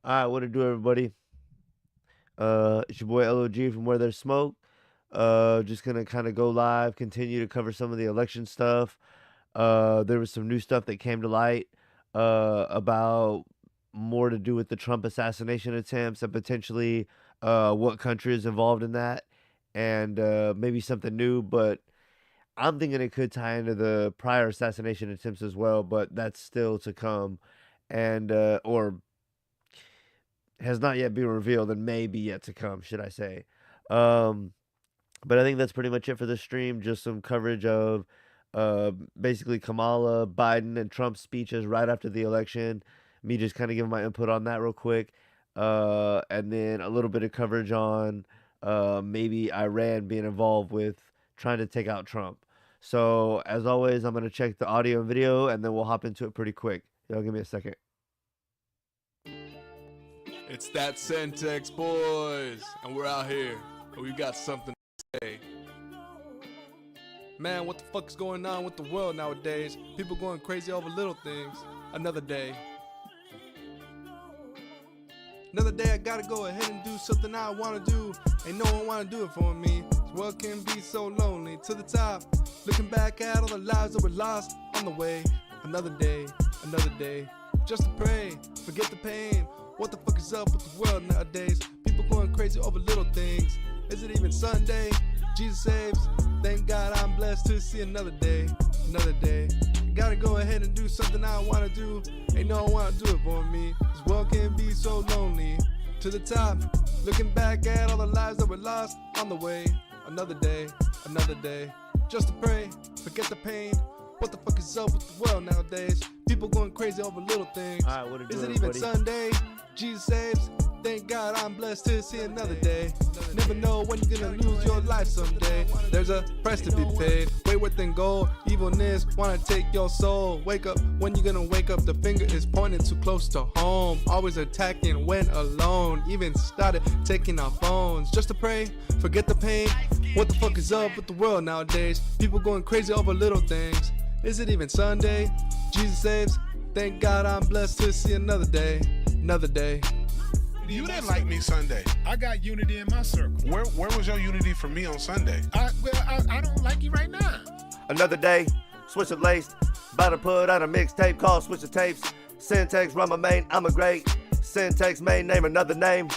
All right, what to do, everybody? It's your boy LOG from Where There's Smoke. Just gonna kind of go live, continue to cover some of the election stuff. There was some new stuff that came to light about more to do with the Trump assassination attempts and potentially what country is involved in that, and maybe something new. But I'm thinking it could tie into the prior assassination attempts as well, but that's still to come, and or has not yet been revealed and may be yet to come, should I say. Um, but I think that's pretty much it for this stream. Just some coverage of uh, basically Kamala, Biden, and Trump's speeches right after the election. Me just kind of giving my input on that real quick. And then a little bit of coverage on maybe Iran being involved with trying to take out Trump. So, as always, I'm going to check the audio and video and then we'll hop into it pretty quick. Y'all give me a second. It's that Centex boys, and we're out here, and we got something to say. Man, what the fuck is going on with the world nowadays? People going crazy over little things. Another day. Another day I gotta go ahead and do something I wanna do. Ain't no one wanna do it for me. This world can be so lonely. To the top, looking back at all the lives that were lost on the way. Another day, just to pray, forget the pain. What the fuck is up with the world nowadays? People going crazy over little things. Is it even Sunday? Jesus saves. Thank God I'm blessed to see another day. Gotta go ahead and do something I wanna do. Ain't no one wanna do it for me. This world can be so lonely. To the top, looking back at all the lives that were lost on the way. Another day, just to pray, forget the pain. What the fuck is up with the world nowadays? People going crazy over little things. All right, what to do, Is it even everybody? Sunday? Jesus saves. Thank God I'm blessed to see another day. Never know when you're gonna lose your life someday. There's a price to be paid. Wayward than gold. Evilness wanna take your soul. Wake up when you're gonna wake up. The finger is pointing too close to home. Always attacking when alone. Even started taking our phones just to pray. Forget the pain. What the fuck is up with the world nowadays? People going crazy over little things. Is it even Sunday? Jesus saves. Thank God I'm blessed to see another day. You didn't like me Sunday. I got unity in my circle. Where was your unity for me on Sunday? I don't like you right now. Another day, switch of laced. About to put out a mixtape called Switch of Tapes. Syntax, run my main, I'm a great. Syntax, main name, another name.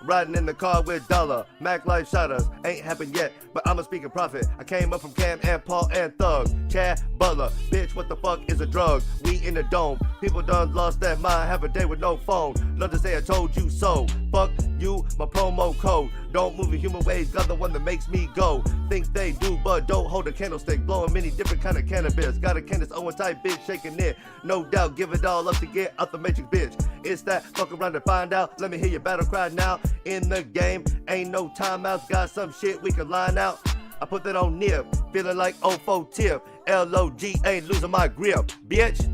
Riding in the car with Dollar. Mac Life Shutters. Ain't happened yet, but I'm a speaking prophet. I came up from Cam and Paul and Thug. Chad Butler. Bitch, what the fuck is a drug? We in the dome. People done lost their mind. Have a day with no phone. Love to say I told you so. Fuck you, my promo code. Don't move in human ways. Got the one that makes me go. Think they do, but don't hold a candlestick. Blowing many different kind of cannabis. Got a Candace Owen type bitch shaking it. No doubt, give it all up to get out the matrix, bitch. It's that fuck around and find out. Let me hear your battle cry now. In the game, ain't no timeouts. Got some shit we can line out. I put that on nip, feeling like 04 tip. LOG ain't losing my grip, bitch.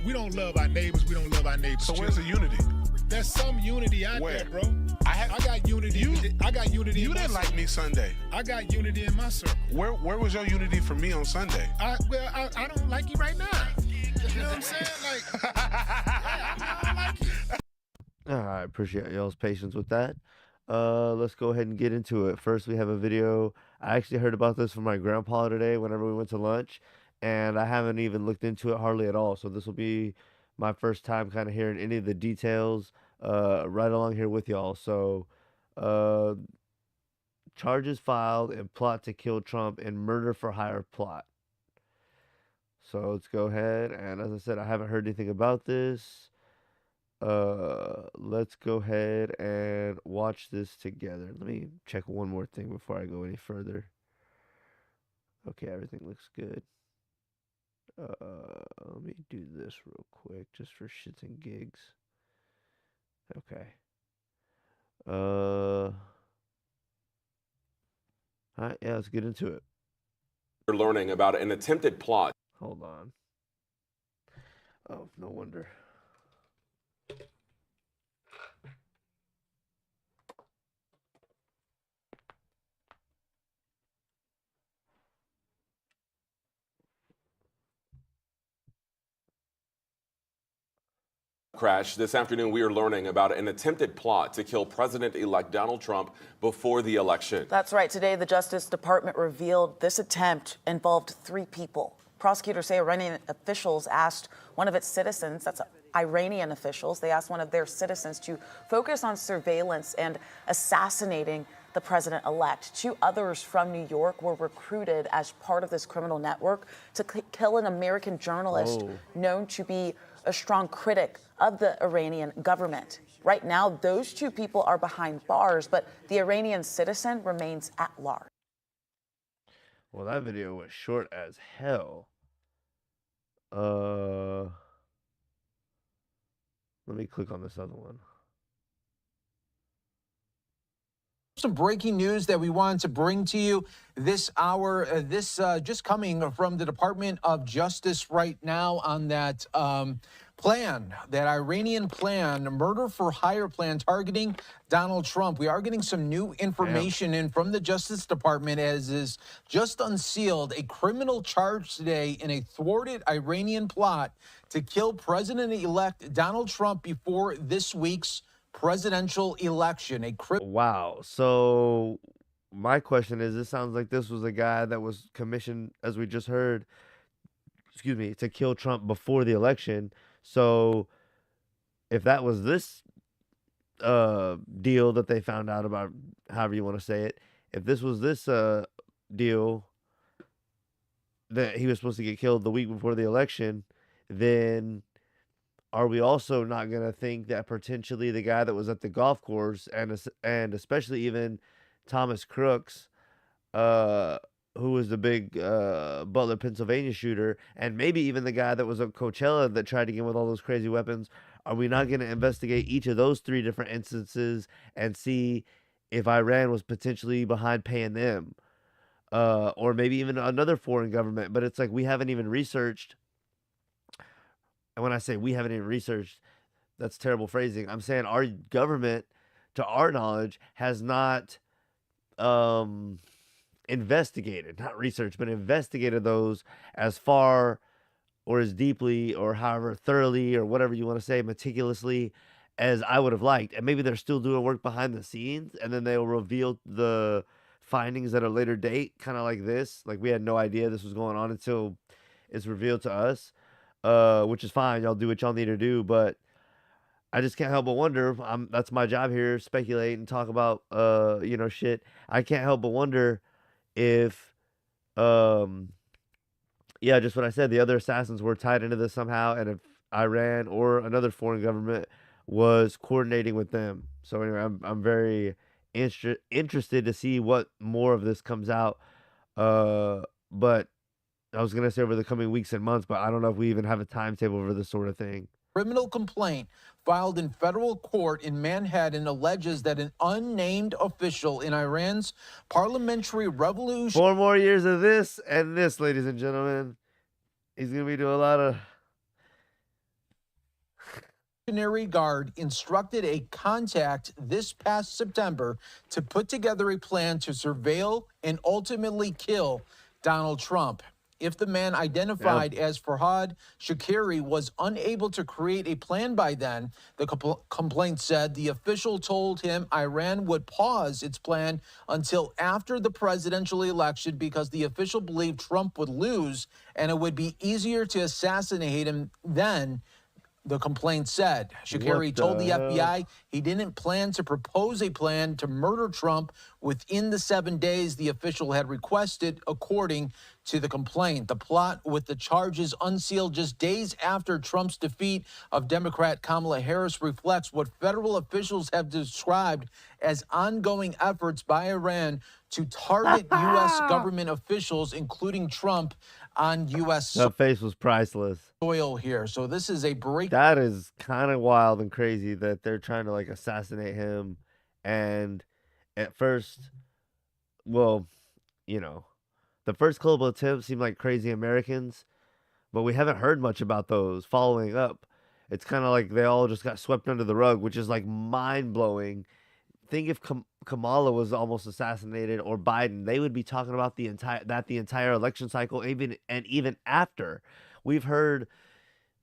We don't love our neighbors. We don't love our neighbors. So where's the unity? There's some unity out Where? there, bro. I got unity. I got unity. You in my didn't like circle. me Sunday. I got unity in my circle. Where was your unity for me on Sunday? I don't like you right now. You know what I'm saying? Like, I don't like you. All right, appreciate y'all's patience with that. Let's go ahead and get into it. First, we have a video. I actually heard about this from my grandpa today whenever we went to lunch, and I haven't even looked into it hardly at all. So this will be my first time kind of hearing any of the details right along here with y'all. So, uh, charges filed in plot to kill Trump and murder for hire plot. So let's go ahead, and as I said, I haven't heard anything about this. Let's go ahead and watch this together. Let me check one more thing before I go any further. Okay, everything looks good. Let me do this real quick just for shits and gigs. Okay. All right, yeah, let's get into it. We're learning about an attempted plot. Hold on. Oh, no wonder. crash. This afternoon, we are learning about an attempted plot to kill President-elect Donald Trump before the election. That's right. Today, the Justice Department revealed this attempt involved 3 people. Prosecutors say Iranian officials asked one of its citizens, that's Iranian officials, they asked one of their citizens to focus on surveillance and assassinating the president-elect. 2 others from New York were recruited as part of this criminal network to kill an American journalist known to be a strong critic of the Iranian government. Right now, those 2 people are behind bars, but the Iranian citizen remains at large. Well, that video was short as hell. Let me click on this other one. Some breaking news that we wanted to bring to you this hour. Just coming from the Department of Justice right now on that plan, that Iranian plan, murder for hire plan targeting Donald Trump. We are getting some new information in from the Justice Department, as is just unsealed a criminal charge today in a thwarted Iranian plot to kill President-elect Donald Trump before this week's presidential election. Wow. So my question is, this sounds like this was a guy that was commissioned, as we just heard, excuse me, to kill Trump before the election. So if that was this deal that they found out about, however you want to say it, if this was this deal that he was supposed to get killed the week before the election, then are we also not going to think that potentially the guy that was at the golf course, and especially even Thomas Crooks, who was the big Butler, Pennsylvania shooter, and maybe even the guy that was at Coachella that tried to get in with all those crazy weapons, are we not going to investigate each of those 3 different instances and see if Iran was potentially behind paying them? Or maybe even another foreign government. But it's like we haven't even researched. And when I say we haven't even researched, that's terrible phrasing. I'm saying our government, to our knowledge, has not investigated, not researched, but investigated those as far or as deeply or however thoroughly or whatever you want to say, meticulously as I would have liked. And maybe they're still doing work behind the scenes, and then they'll reveal the findings at a later date, kind of like this. Like, we had no idea this was going on until it's revealed to us. Which is fine. Y'all do what y'all need to do, but I just can't help but wonder. That's my job here, speculate and talk about, shit. I can't help but wonder if, just what I said, the other assassins were tied into this somehow, and if Iran or another foreign government was coordinating with them. So anyway, I'm very interested to see what more of this comes out. But I was going to say over the coming weeks and months, but I don't know if we even have a timetable for this sort of thing. Criminal complaint filed in federal court in Manhattan alleges that an unnamed official in Iran's parliamentary revolution 4 more years of this and this, ladies and gentlemen. He's going to be doing a lot of... Guard instructed a contact this past September to put together a plan to surveil and ultimately kill Donald Trump. If the man identified as Farhad Shakiri was unable to create a plan by then, the complaint said the official told him Iran would pause its plan until after the presidential election because the official believed Trump would lose and it would be easier to assassinate him then. The complaint said Shakiri told the FBI he didn't plan to propose a plan to murder Trump within the 7 days the official had requested, according to the complaint. The plot, with the charges unsealed just days after Trump's defeat of Democrat Kamala Harris, reflects what federal officials have described as ongoing efforts by Iran to target U.S. government officials, including Trump, on U.S. That face was priceless. Soil here. So this is a break. That is kind of wild and crazy that they're trying to, like, assassinate him. And at first, well, the first global attempt seemed like crazy Americans, but we haven't heard much about those following up. It's kind of like they all just got swept under the rug, which is like mind-blowing. Think if Kamala was almost assassinated, or Biden, they would be talking about the entire election cycle, even after. We've heard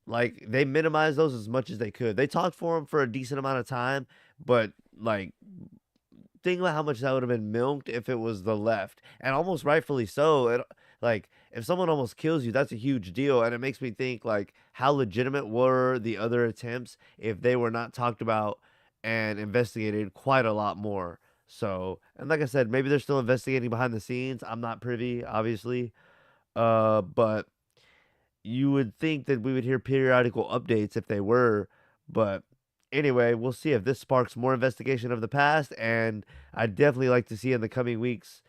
Like, they minimized those as much as they could. They talked for him for a decent amount of time, but like, think about how much that would have been milked if it was the left, and almost rightfully so. Like, if someone almost kills you, that's a huge deal, and it makes me think, like, how legitimate were the other attempts if they were not talked about and investigated quite a lot more. So, and like I said, maybe they're still investigating behind the scenes. I'm not privy, obviously, but you would think that we would hear periodical updates if they were, but anyway, we'll see if this sparks more investigation of the past, and I'd definitely like to see in the coming weeks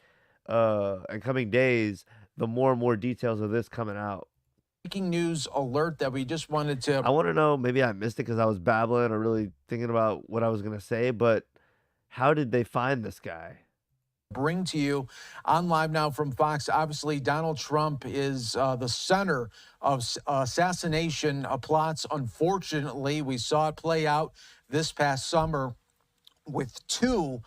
and coming days the more and more details of this coming out. Breaking news alert that we just wanted to I want to know, maybe I missed it because I was babbling or really thinking about what I was going to say, but how did they find this guy? bring to you on Live Now from Fox. Obviously, Donald Trump is the center of assassination plots. Unfortunately, we saw it play out this past summer with two,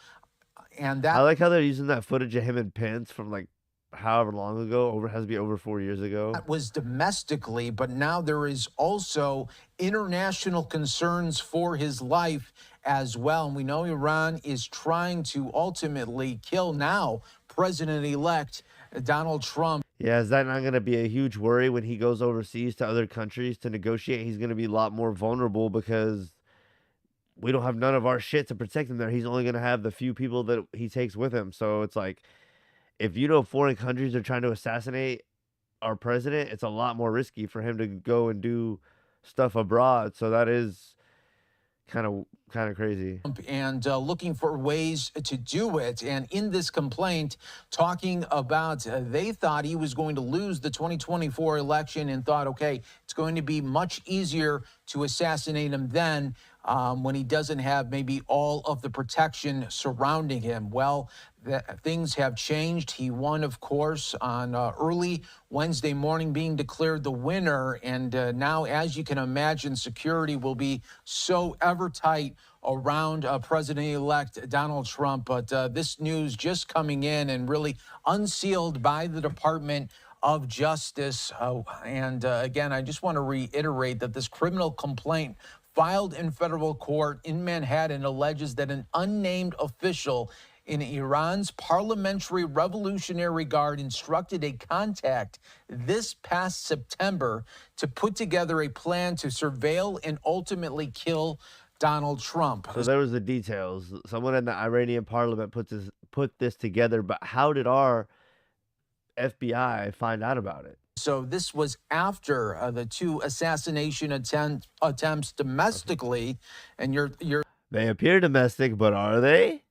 and I that like how they're using that footage of him and Pence from like however long ago, has to be over 4 years ago. was domestically, but now there is also international concerns for his life as well. And we know Iran is trying to ultimately kill now President-elect Donald Trump. Yeah, is that not going to be a huge worry when he goes overseas to other countries to negotiate? He's going to be a lot more vulnerable because we don't have none of our shit to protect him there. He's only going to have the few people that he takes with him. So it's like, if you know foreign countries are trying to assassinate our president, it's a lot more risky for him to go and do stuff abroad. So that is kind of crazy. And looking for ways to do it. And in this complaint, talking about they thought he was going to lose the 2024 election and thought, okay, it's going to be much easier to assassinate him then when he doesn't have maybe all of the protection surrounding him. Well, things have changed. He won, of course, on early Wednesday morning, being declared the winner. And now, as you can imagine, security will be so ever tight around President-elect Donald Trump. But this news just coming in and really unsealed by the Department of Justice. Again, I just want to reiterate that this criminal complaint filed in federal court in Manhattan alleges that an unnamed official in Iran's Parliamentary Revolutionary Guard instructed a contact this past September to put together a plan to surveil and ultimately kill Donald Trump. So there was the details. Someone in the Iranian parliament put this together, but how did our FBI find out about it? So this was after the two assassination attempts domestically, and you're They appear domestic, but are they?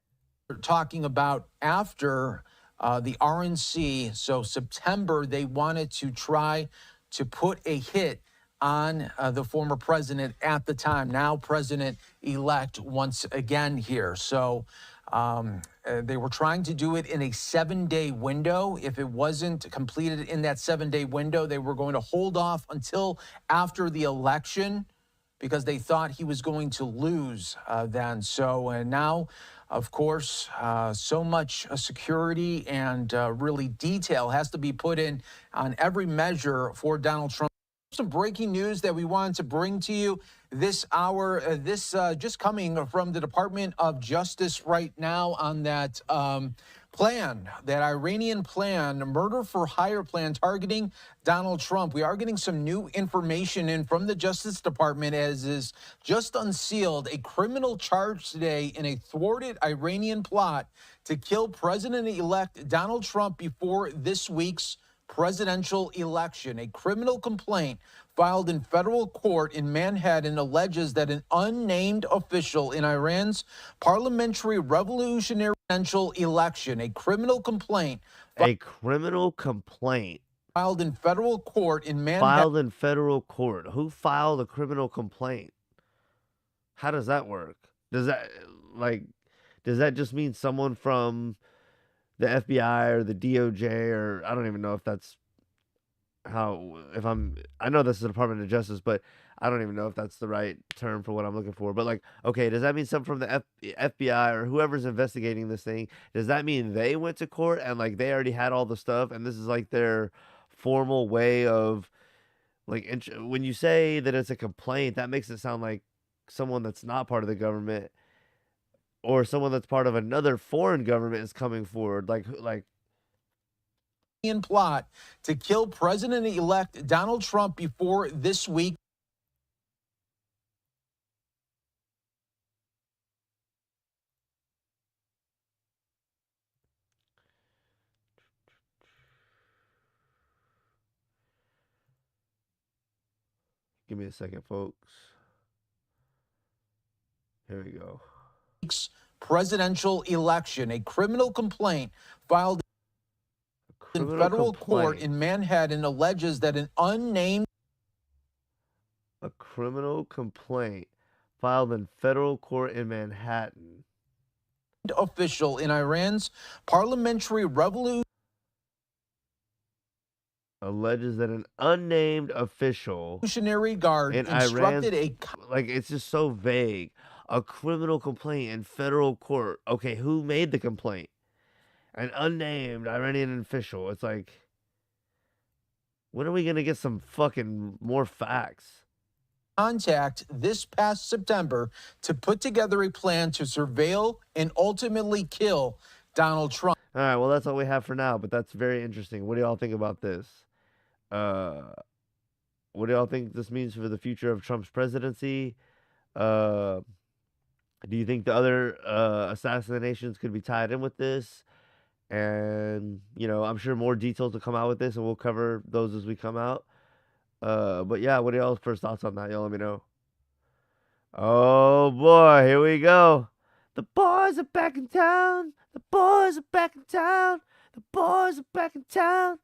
talking about after the RNC. So September, they wanted to try to put a hit on the former president at the time, now president-elect once again here. So they were trying to do it in a 7-day window. If it wasn't completed in that 7-day window, they were going to hold off until after the election because they thought he was going to lose then. So now, of course, so much security and really detail has to be put in on every measure for Donald Trump. Some breaking news that we wanted to bring to you this hour. This just coming from the Department of Justice right now on that plan, that Iranian plan, murder for hire plan targeting Donald Trump. We are getting some new information in from the Justice Department as is just unsealed a criminal charge today in a thwarted Iranian plot to kill President-elect Donald Trump before this week's presidential election. A criminal complaint filed in federal court in Manhattan alleges that an unnamed official in Iran's Parliamentary Revolutionary presidential election, a criminal complaint filed in federal court in Manhattan. Filed in federal court. Who filed a criminal complaint? How does that work? Does that just mean someone from the FBI or the DOJ, or I don't even know if that's how, I know this is the Department of Justice, but I don't even know if that's the right term for what I'm looking for. But like, okay, does that mean someone from the FBI or whoever's investigating this thing, does that mean they went to court and like they already had all the stuff and this is like their formal way of Like, when you say that it's a complaint, that makes it sound like someone that's not part of the government or someone that's part of another foreign government is coming forward. Like plot to kill President-elect Donald Trump before this week. give me a second, folks. Here we go. Presidential election, a criminal complaint filed in federal court in Manhattan alleges that an unnamed criminal complaint filed in federal court in Manhattan. Official in Iran's parliamentary revolution Alleges that an unnamed official Revolutionary Guard in instructed like, it's just so vague. A criminal complaint in federal court. Okay, who made the complaint? An unnamed Iranian official. It's like, when are we gonna get some fucking more facts? contact this past September to put together a plan to surveil and ultimately kill Donald Trump. All right, well, that's all we have for now, but that's very interesting. What do y'all think about this? What do y'all think this means for the future of Trump's presidency? Do you think the other assassinations could be tied in with this? And, you know, I'm sure more details will come out with this, and we'll cover those as we come out. But yeah, what are y'all's first thoughts on that? Y'all let me know. Oh boy, here we go. The boys are back in town. The boys are back in town. The boys are back in town.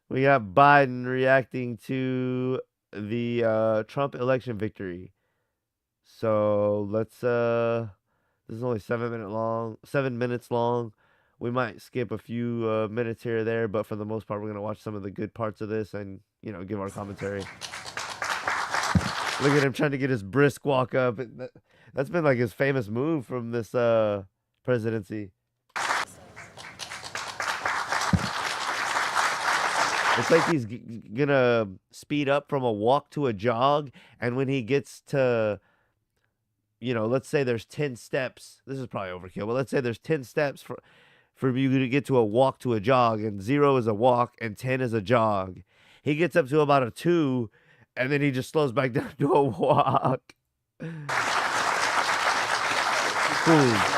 We got Biden reacting to the Trump election victory. So let's this is only 7 minutes long. We might skip a few minutes here or there, but for the most part, we're gonna watch some of the good parts of this and, you know, give our commentary. Look at him trying to get his brisk walk up. That's been like his famous move from this presidency. It's like he's gonna speed up from a walk to a jog, and when he gets to, you know, let's say there's 10 steps. This is probably overkill, but let's say there's 10 steps for you to get to a walk to a jog, and 0 is a walk and 10 is a jog. He gets up to about a 2, and then he just slows back down to a walk. Boom.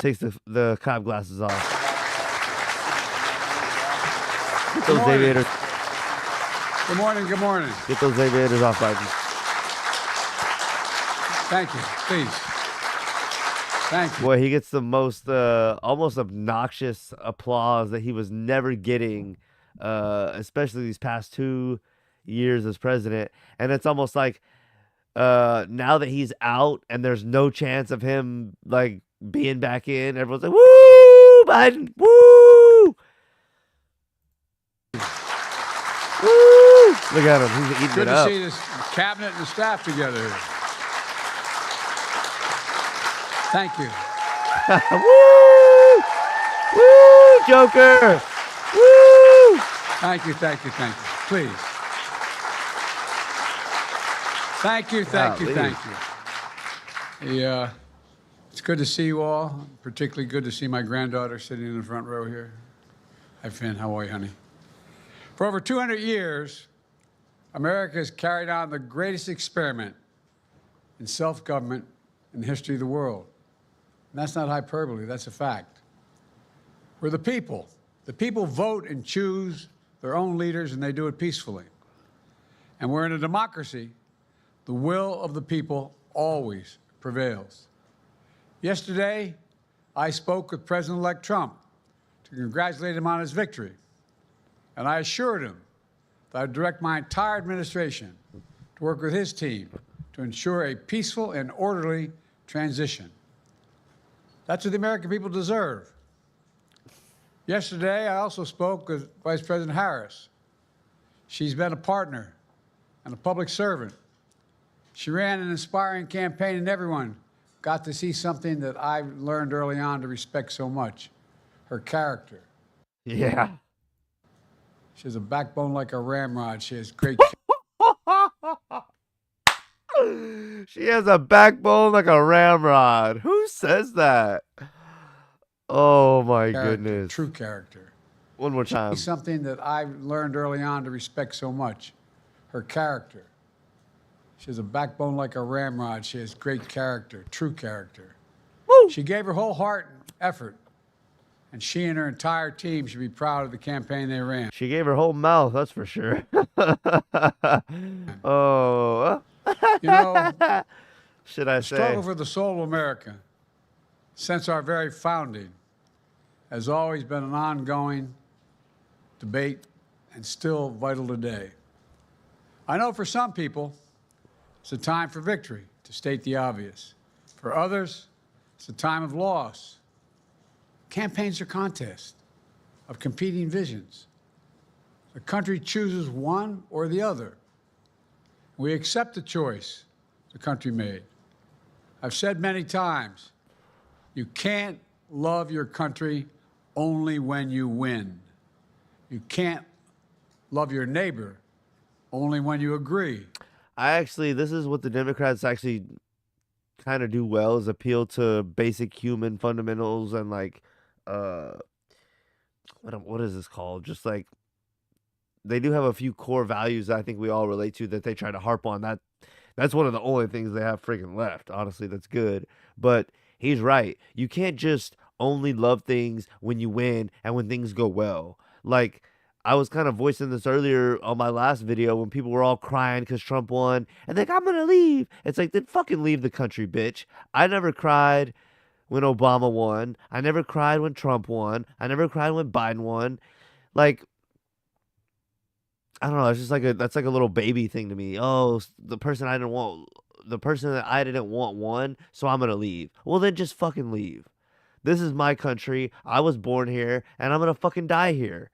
Takes the cop glasses off. Get those aviators. Good morning, good morning. Get those aviators off, Biden. Thank you, please. Thank you. Boy, he gets the most almost obnoxious applause that he was never getting, especially these past 2 years as president. And it's almost like now that he's out and there's no chance of him like being back in, everyone's like, "Woo, Biden! Woo! Woo!" Look at him; he's eating Good it to up. see this cabinet and the staff together here. Thank you. Woo! Woo, Joker! Woo! Thank you, thank you, thank you. Please. Thank you, thank you, thank you. It's good to see you all. Particularly good to see my granddaughter sitting in the front row here. Hi, Finn. How are you, honey? For over 200 years, America has carried on the greatest experiment in self-government in the history of the world. And that's not hyperbole, that's a fact. We're the people. The people vote and choose their own leaders, and they do it peacefully. And we're in a democracy. The will of the people always prevails. Yesterday, I spoke with President-elect Trump to congratulate him on his victory. And I assured him that I'd direct my entire administration to work with his team to ensure a peaceful and orderly transition. That's what the American people deserve. Yesterday, I also spoke with Vice President Harris. She's been a partner and a public servant. She ran an inspiring campaign, and everyone got to see something that I learned early on to respect so much, her character. Yeah. She has a backbone like a ramrod. She has great She has a backbone like a ramrod. Who says that? Oh my goodness. True character. One more time. Something that I learned early on to respect so much. Her character. She has a backbone like a ramrod. She has great character, true character. Woo! She gave her whole heart and effort. And she and her entire team should be proud of the campaign they ran. She gave her whole mouth, that's for sure. Oh. You know, should I the say? struggle for the soul of America, since our very founding, has always been an ongoing debate and still vital today. I know for some people, it's a time for victory, to state the obvious. For others, it's a time of loss. Campaigns are contests of competing visions. The country chooses one or the other. We accept the choice the country made. I've said many times, you can't love your country only when you win. You can't love your neighbor only when you agree. This is what the Democrats actually kind of do well, is appeal to basic human fundamentals and like, what is this called? Just like, they do have a few core values that I think we all relate to that they try to harp on. That's one of the only things they have freaking left. Honestly, that's good. But he's right. You can't just only love things when you win and when things go well. Like, I was kind of voicing this earlier on my last video when people were all crying because Trump won and like, I'm going to leave. It's like, then fucking leave the country, bitch. I never cried when Obama won. I never cried when Trump won. I never cried when Biden won. Like, I don't know. It's just like that's like a little baby thing to me. Oh, the person that I didn't want won, so I'm gonna leave. Well, then just fucking leave. This is my country. I was born here, and I'm gonna fucking die here.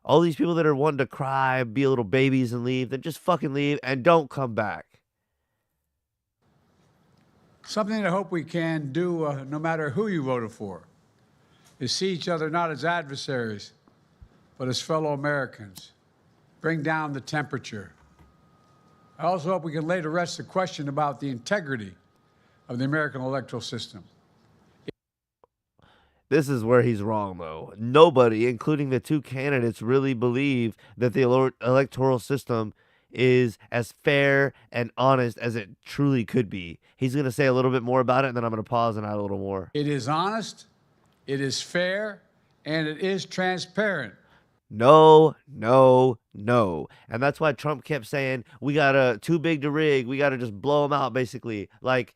All these people that are wanting to cry, be little babies, and leave, then just fucking leave and don't come back. Something I hope we can do, no matter who you voted for, is see each other not as adversaries, but as fellow Americans. Bring down the temperature. I also hope we can lay to rest the question about the integrity of the American electoral system. This is where he's wrong, though. Nobody, including the two candidates, really believe that the electoral system is as fair and honest as it truly could be. He's going to say a little bit more about it, and then I'm going to pause and add a little more. It is honest, it is fair, and it is transparent. No, no, no. And that's why Trump kept saying, we gotta, too big to rig. We gotta just blow them out, basically. Like,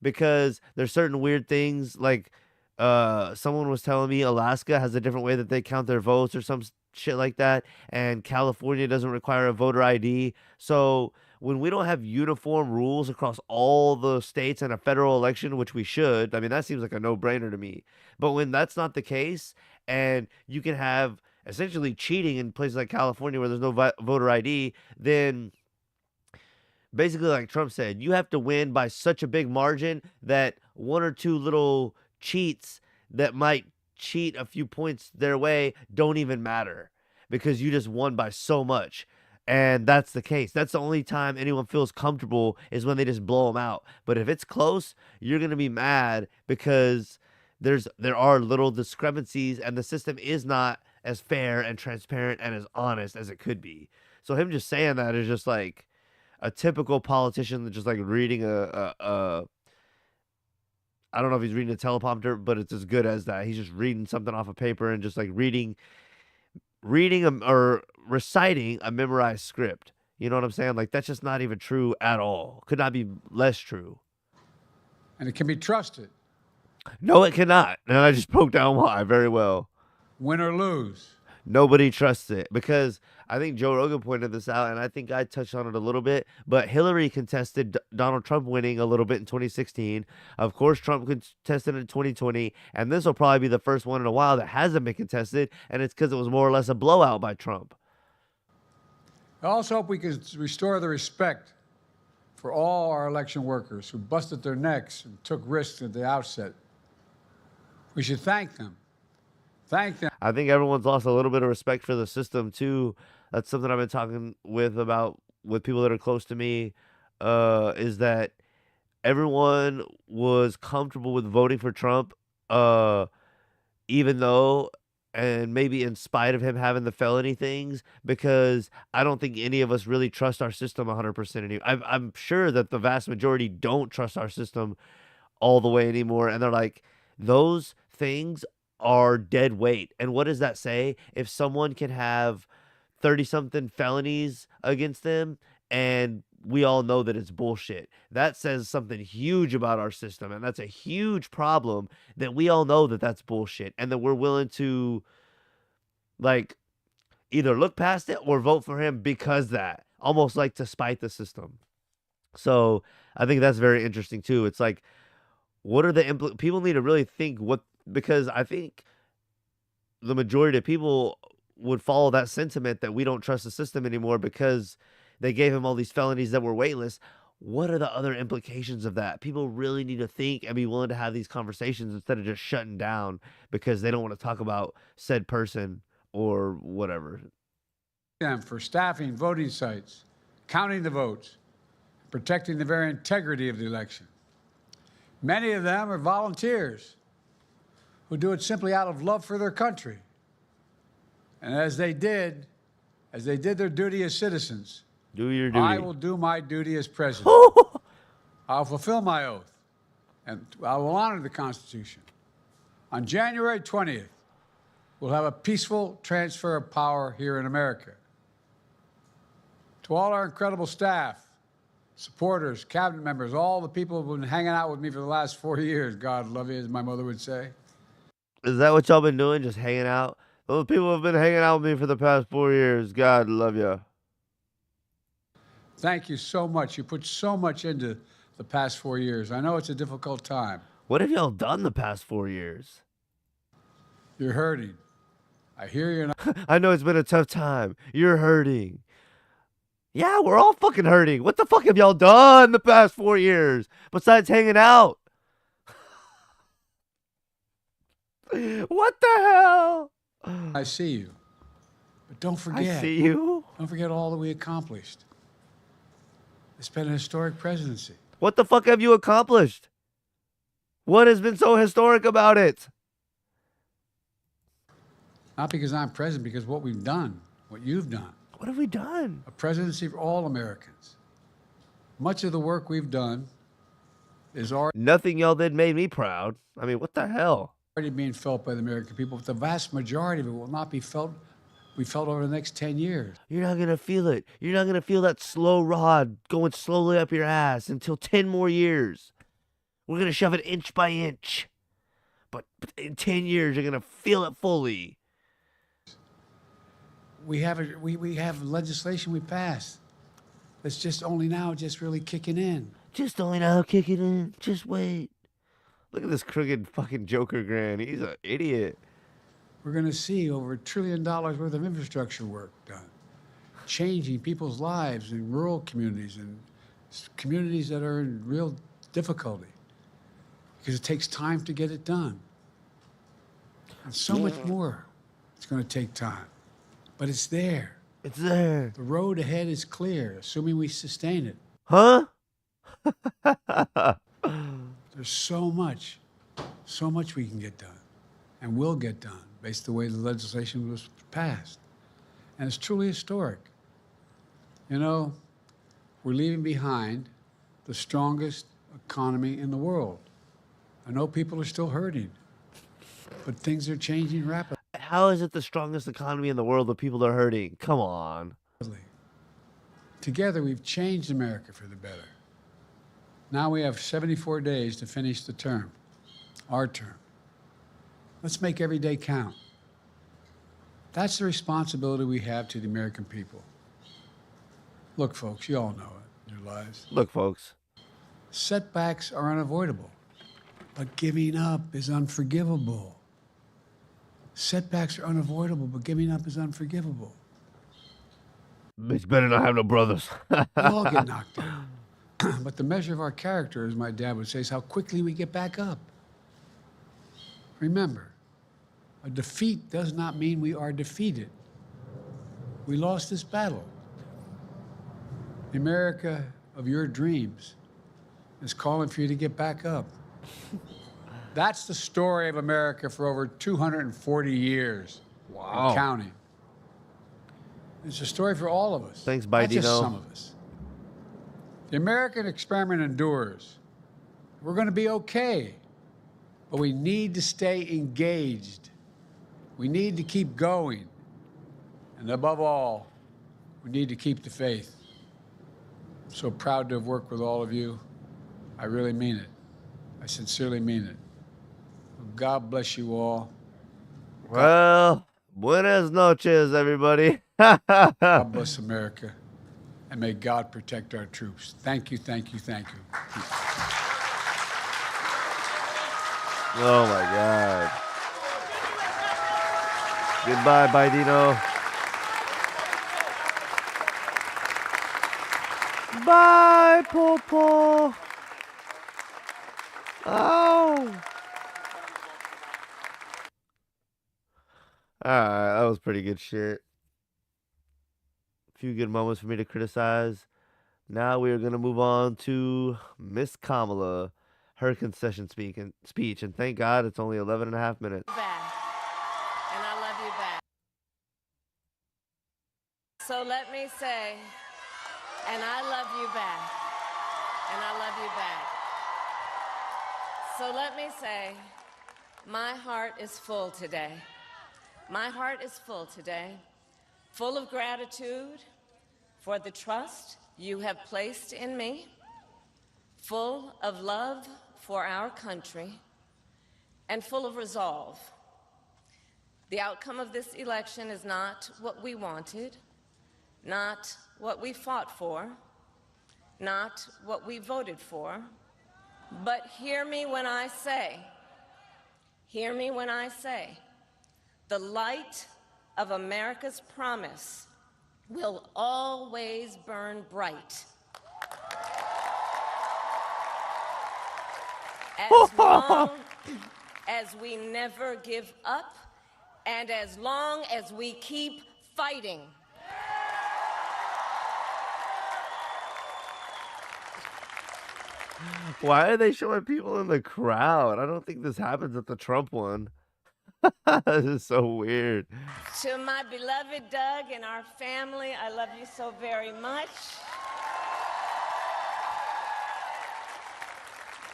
because there's certain weird things, like, someone was telling me Alaska has a different way that they count their votes or some shit like that. And California doesn't require a voter ID. So when we don't have uniform rules across all the states in a federal election, which we should, I mean, that seems like a no-brainer to me. But when that's not the case, and you can have essentially cheating in places like California where there's no voter ID, then basically, like Trump said, you have to win by such a big margin that one or two little cheats that might cheat a few points their way don't even matter because you just won by so much. And that's the case. That's the only time anyone feels comfortable is when they just blow them out. But if it's close, you're going to be mad because there are little discrepancies and the system is not as fair and transparent and as honest as it could be. So him just saying that is just like a typical politician that just like reading I don't know if he's reading a teleprompter, but it's as good as that. He's just reading something off of paper and just like reading or reciting a memorized script. You know what I'm saying? Like, that's just not even true at all. Could not be less true. And it can be trusted. No, it cannot. And I just broke down why very well. Win or lose. Nobody trusts it because I think Joe Rogan pointed this out, and I think I touched on it a little bit, but Hillary contested Donald Trump winning a little bit in 2016. Of course, Trump contested in 2020, and this will probably be the first one in a while that hasn't been contested, and it's because it was more or less a blowout by Trump. I also hope we can restore the respect for all our election workers who busted their necks and took risks at the outset. We should thank them. Thank them. I think everyone's lost a little bit of respect for the system too. That's something I've been talking with people that are close to me, is that everyone was comfortable with voting for Trump, uh, even though, and maybe in spite of him having the felony things, because I don't think any of us really trust our system 100% anymore. I'm sure that the vast majority don't trust our system all the way anymore. And they're like, those things are dead weight. And what does that say? If someone can have 30 something felonies against them and we all know that it's bullshit, that says something huge about our system. And that's a huge problem, that we all know that that's bullshit and that we're willing to like either look past it or vote for him because that, almost like to spite the system. So I think that's very interesting too. It's like, what are the people need to really think what, because I think the majority of people would follow that sentiment that we don't trust the system anymore because they gave him all these felonies that were weightless. What are the other implications of that? People really need to think and be willing to have these conversations instead of just shutting down because they don't want to talk about said person or whatever. Them for staffing voting sites, counting the votes, protecting the very integrity of the election. Many of them are volunteers who do it simply out of love for their country. And as they did their duty as citizens, do your duty. I will do my duty as president. I'll fulfill my oath, and I will honor the Constitution. On January 20th, we'll have a peaceful transfer of power here in America. To all our incredible staff, supporters, cabinet members, all the people who've been hanging out with me for the last 4 years, God love you, as my mother would say. Is that what y'all been doing? Just hanging out? Those people have been hanging out with me for the past 4 years. God love you. Thank you so much. You put so much into the past 4 years. I know it's a difficult time. What have y'all done the past 4 years? You're hurting. I hear you're not. I know it's been a tough time. You're hurting. Yeah, we're all fucking hurting. What the fuck have y'all done the past 4 years besides hanging out? What the hell? I see you. But don't forget. I see you. Don't forget all that we accomplished. It's been a historic presidency. What the fuck have you accomplished? What has been so historic about it? Not because I'm president, because what we've done, what you've done. What have we done? A presidency for all Americans. Much of the work we've done is already. Nothing y'all did made me proud. I mean, what the hell? Already being felt by the American people, but the vast majority of it will not be felt. We felt over the next 10 years. You're not going to feel it. You're not going to feel that slow rod going slowly up your ass until 10 more years. We're going to shove it inch by inch. But in 10 years, you're going to feel it fully. We have legislation we passed. It's just only now just really kicking in. Just only now kicking in. Just wait. Look at this crooked fucking Joker Grand. He's an idiot. We're going to see over $1 trillion worth of infrastructure work done, changing people's lives in rural communities and communities that are in real difficulty because it takes time to get it done. And so much more. It's going to take time, but it's there. It's there. The road ahead is clear, assuming we sustain it. Huh? There's so much we can get done and will get done based on the way the legislation was passed. And it's truly historic. You know, we're leaving behind the strongest economy in the world. I know people are still hurting, but things are changing rapidly. How is it the strongest economy in the world if people are hurting? Come on. Together, we've changed America for the better. Now we have 74 days to finish the term, our term. Let's make every day count. That's the responsibility we have to the American people. Look, folks, you all know it in your lives. Look, folks. Setbacks are unavoidable, but giving up is unforgivable. Setbacks are unavoidable, but giving up is unforgivable. Bitch better not have no brothers. We all get knocked down. But the measure of our character, as my dad would say, is how quickly we get back up. Remember, a defeat does not mean we are defeated. We lost this battle. The America of your dreams is calling for you to get back up. That's the story of America for over 240 years. Wow. And counting. It's a story for all of us. Thanks, Not just Bidino. some of us. The American experiment endures. We're going to be okay, but we need to stay engaged. We need to keep going. And above all, we need to keep the faith. I'm so proud to have worked with all of you. I really mean it. I sincerely mean it. God bless you all. Well, buenas noches, everybody. God bless America. And may God protect our troops. Thank you, thank you, thank you. Oh my God. Goodbye, Bidino. Bye, Popo. Oh. Alright, that was pretty good shit. A few good moments for me to criticize. Now we are going to move on to Miss Kamala, her concession speech. And thank God it's only 11 and a half minutes. Back. And I love you back. So let me say, and I love you back. And I love you back. So let me say, my heart is full today. My heart is full today, full of gratitude for the trust you have placed in me, full of love for our country, and full of resolve. The outcome of this election is not what we wanted, not what we fought for, not what we voted for, but hear me when I say, the light of America's promise will always burn bright. As long as we never give up, and as long as we keep fighting. Why are they showing people in the crowd? I don't think this happens at the Trump one. This is so weird. To my beloved Doug and our family, I love you so very much.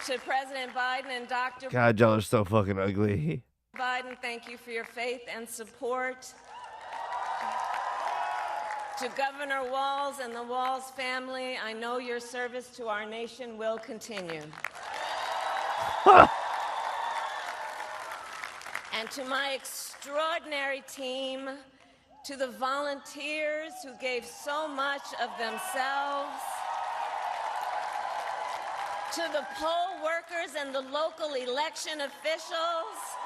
To President Biden and Dr. God, y'all are so fucking ugly. Biden, thank you for your faith and support. To Governor Walz and the Walz family, I know your service to our nation will continue. And to my extraordinary team, to the volunteers who gave so much of themselves, to the poll workers and the local election officials,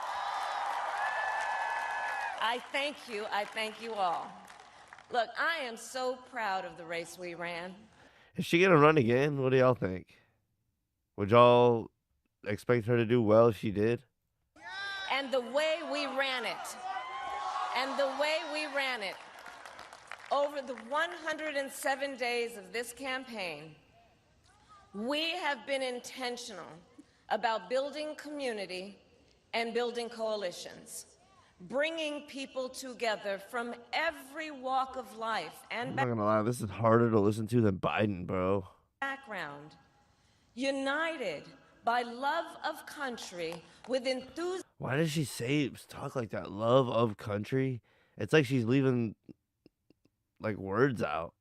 I thank you all. Look, I am so proud of the race we ran. Is she gonna run again? What do y'all think? Would y'all expect her to do well if she did? And the way we ran it, over the 107 days of this campaign, we have been intentional about building community and building coalitions, bringing people together from every walk of life and I'm not gonna lie, this is harder to listen to than Biden, bro. background, united by love of country with enthusiasm. Why does she talk like that? Love of country? It's like she's leaving like words out.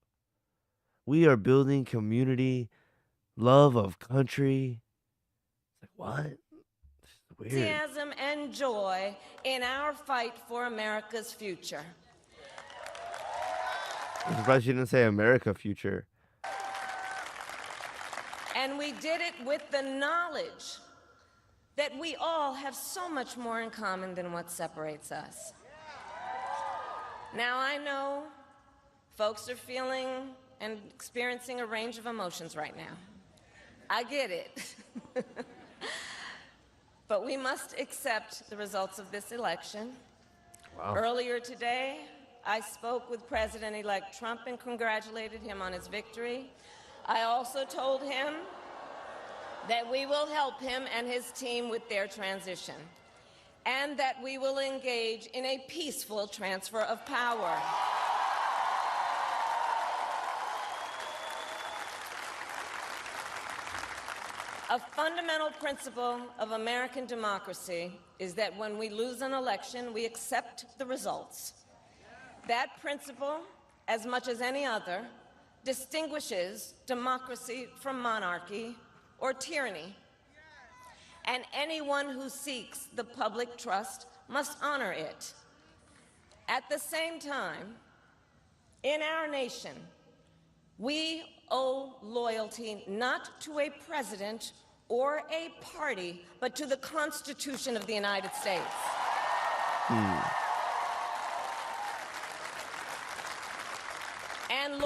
We are building community, love of country. It's like what? It's weird. Enthusiasm and joy in our fight for America's future. I'm surprised she didn't say America future. And we did it with the knowledge that we all have so much more in common than what separates us. Now, I know folks are feeling and experiencing a range of emotions right now. I get it. But we accept accept the results of this election. Wow. Earlier today, I spoke with President-elect Trump and congratulated him on his victory. I also told him that we will help him and his team with their transition, and that we will engage in a peaceful transfer of power. A fundamental principle of American democracy is that when we lose an election, we accept the results. That principle, as much as any other, distinguishes democracy from monarchy or tyranny. And anyone who seeks the public trust must honor it. At the same time, in our nation, we owe loyalty not to a president or a party, but to the Constitution of the United States. And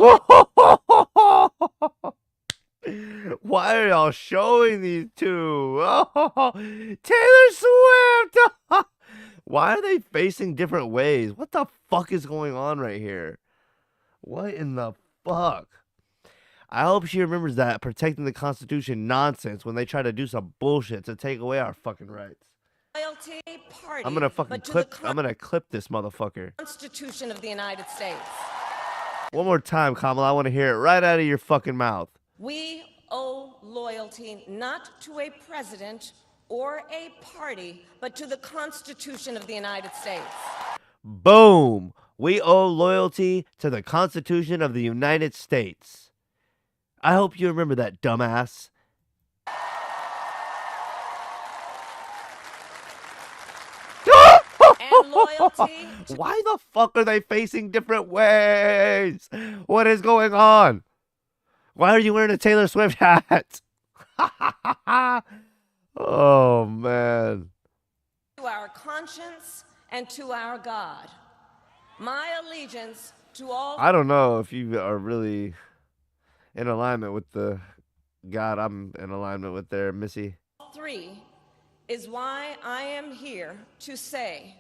Why are y'all showing these two? Oh, Taylor Swift! Why are they facing different ways? What the fuck is going on right here? What in the fuck? I hope she remembers that protecting the Constitution nonsense when they try to do some bullshit to take away our fucking rights. loyalty party, I'm gonna fucking clip. I'm gonna clip this motherfucker. Constitution of the United States. One more time, Kamala. I want to hear it right out of your fucking mouth. We owe loyalty not to a president or a party, but to the Constitution of the United States. Boom. We owe loyalty to the Constitution of the United States. I hope you remember that, dumbass. And loyalty. Why the fuck are they facing different ways? What is going on? Why are you wearing a Taylor Swift hat? Oh, man. To our conscience and to our God. My allegiance to all. I don't know if you are really in alignment with the God I'm in alignment with there, Missy. Three is why I am here to say,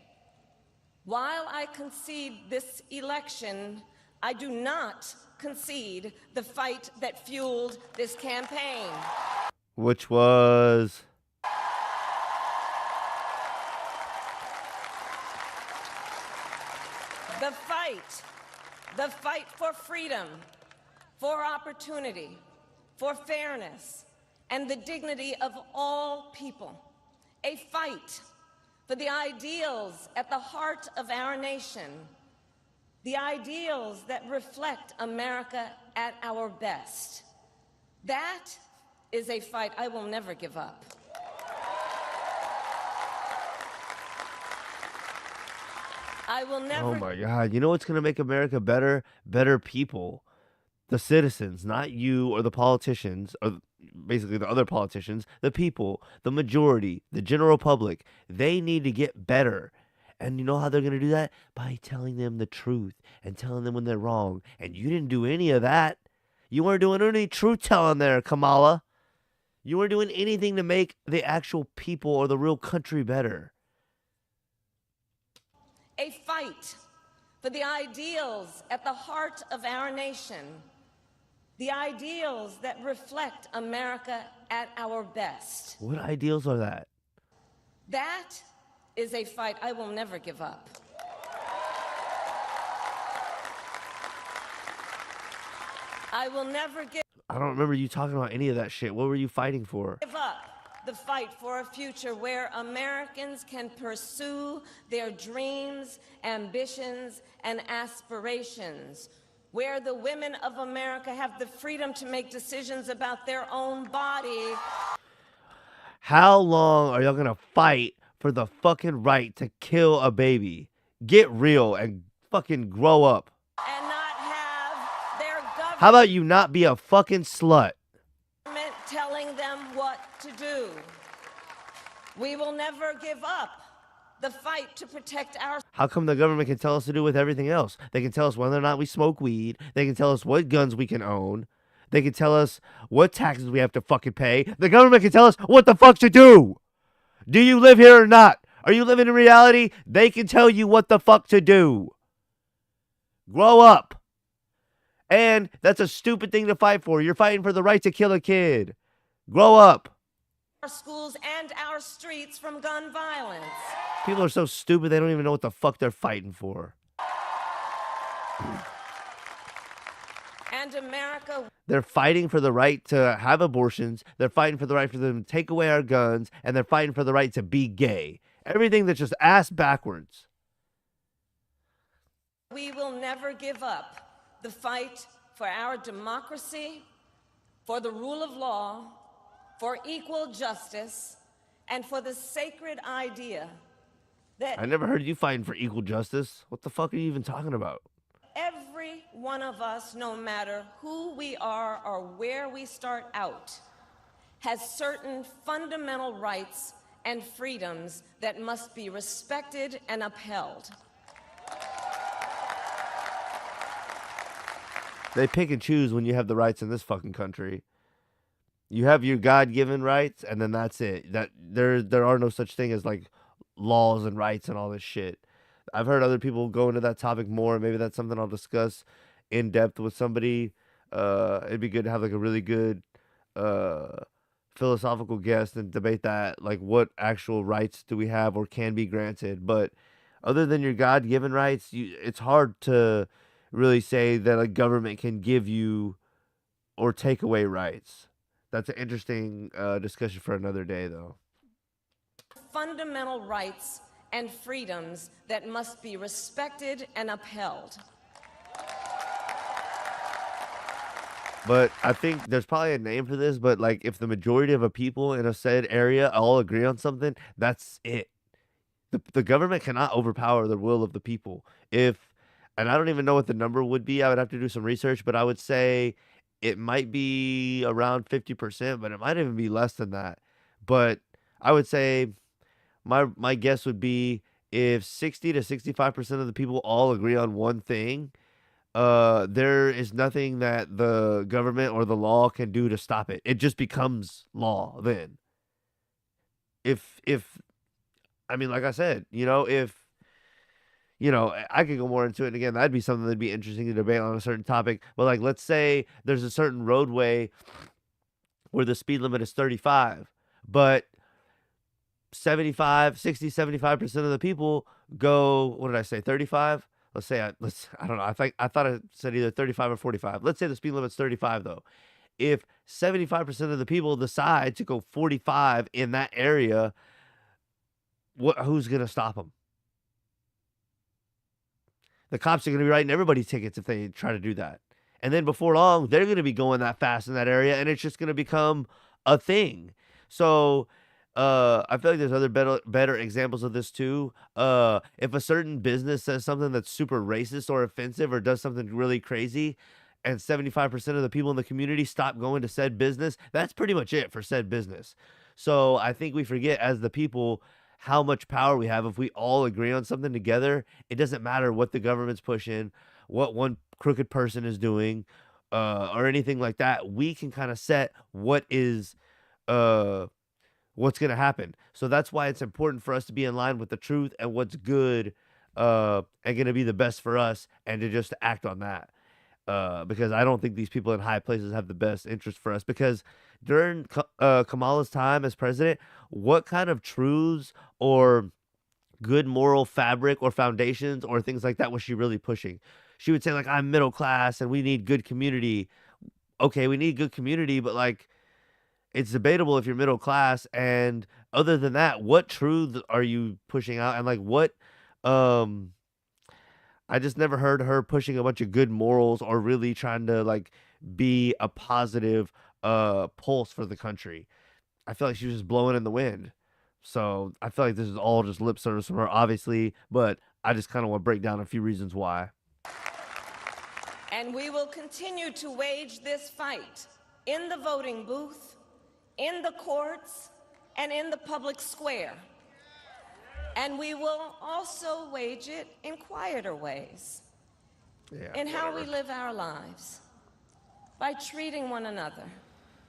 while I concede this election, I do not concede the fight that fueled this campaign. Which was... The fight for freedom, for opportunity, for fairness, and the dignity of all people. A fight for the ideals at the heart of our nation, the ideals that reflect America at our best. That is a fight I will never give up. I will never. Oh my God. You know what's going to make America better? Better people. The citizens, not you or the politicians, or basically the other politicians, the people, the majority, the general public. They need to get better. And you know how they're going to do that? By telling them the truth and telling them when they're wrong. And you didn't do any of that. You weren't doing any truth telling there, Kamala. You weren't doing anything to make the actual people or the real country better. A fight for the ideals at the heart of our nation, the ideals that reflect America at our best. What ideals are that? That is a fight I will never give up. I will never give I don't remember you talking about any of that shit. What were you fighting for? up the fight for a future where Americans can pursue their dreams, ambitions, and aspirations, where the women of America have the freedom to make decisions about their own body. How long are y'all gonna fight for the fucking right to kill a baby? Get real and fucking grow up. And not have their government How about you not be a fucking slut? telling them what to do. We will never give up the fight to protect our. How come the government can tell us to do with everything else? They can tell us whether or not we smoke weed. They can tell us what guns we can own. They can tell us what taxes we have to fucking pay. The government can tell us what the fuck to do. Do you live here or not? Are you living in reality? They can tell you what the fuck to do. Grow up. And that's a stupid thing to fight for. You're fighting for the right to kill a kid. Grow up. our schools and our streets from gun violence. People are so stupid, they don't even know what the fuck they're fighting for. And America. They're fighting for the right to have abortions. They're fighting for the right for them to take away our guns. And they're fighting for the right to be gay. Everything that's just ass backwards. We will never give up the fight for our democracy, for the rule of law, for equal justice, and for the sacred idea that I never heard you fighting for equal justice. What the fuck are you even talking about? every one of us, no matter who we are or where we start out, has certain fundamental rights and freedoms that must be respected and upheld. They pick and choose when you have the rights in this fucking country. You have your God-given rights, and then that's it. That there are no such thing as like laws and rights and all this shit. I've heard other people go into that topic more. Maybe that's something I'll discuss in depth with somebody. It'd be good to have like a really good philosophical guest and debate that, like what actual rights do we have or can be granted. But other than your God-given rights, it's hard to really say that a government can give you or take away rights. That's an interesting discussion for another day, though. Fundamental rights and freedoms that must be respected and upheld. But I think there's probably a name for this, but like if the majority of a people in a said area all agree on something, that's it. The government cannot overpower the will of the people. And I don't even know what the number would be. I would have to do some research, but I would say it might be around 50%, but it might even be less than that. But I would say my guess would be if 60 to 65% of the people all agree on one thing, there is nothing that the government or the law can do to stop it. It just becomes law then. If I mean, like I said, I could go more into it. And again, that'd be something that'd be interesting to debate on a certain topic. But like, let's say there's a certain roadway where the speed limit is 35, but 75% of the people go, what did I say, 35? Let's say, I don't know. I thought I said either 35 or 45. Let's say the speed limit's 35 though. If 75% of the people decide to go 45 in that area, who's going to stop them? The cops are going to be writing everybody tickets if they try to do that. And then before long, they're going to be going that fast in that area, and it's just going to become a thing. So I feel like there's other better examples of this too. If a certain business says something that's super racist or offensive or does something really crazy, and 75% of the people in the community stop going to said business, that's pretty much it for said business. So I think we forget as the people how much power we have if we all agree on something together. It doesn't matter what the government's pushing, what one crooked person is doing, or anything like that. We can kind of set what is what's going to happen. So that's why it's important for us to be in line with the truth and what's good and going to be the best for us, and to just act on that. Because I don't think these people in high places have the best interest for us. Because during Kamala's time as president, what kind of truths or good moral fabric or foundations or things like that was she really pushing? She would say, like, I'm middle class and we need good community. Okay, we need good community, but like, it's debatable if you're middle class. And other than that, what truths are you pushing out? And like, what I just never heard her pushing a bunch of good morals or really trying to like be a positive pulse for the country. I feel like she was just blowing in the wind. So I feel like this is all just lip service from her, obviously, but I just kind of want to break down a few reasons why. And we will continue to wage this fight in the voting booth, in the courts, and in the public square. And we will also wage it in quieter ways, in how we live our lives, by treating one another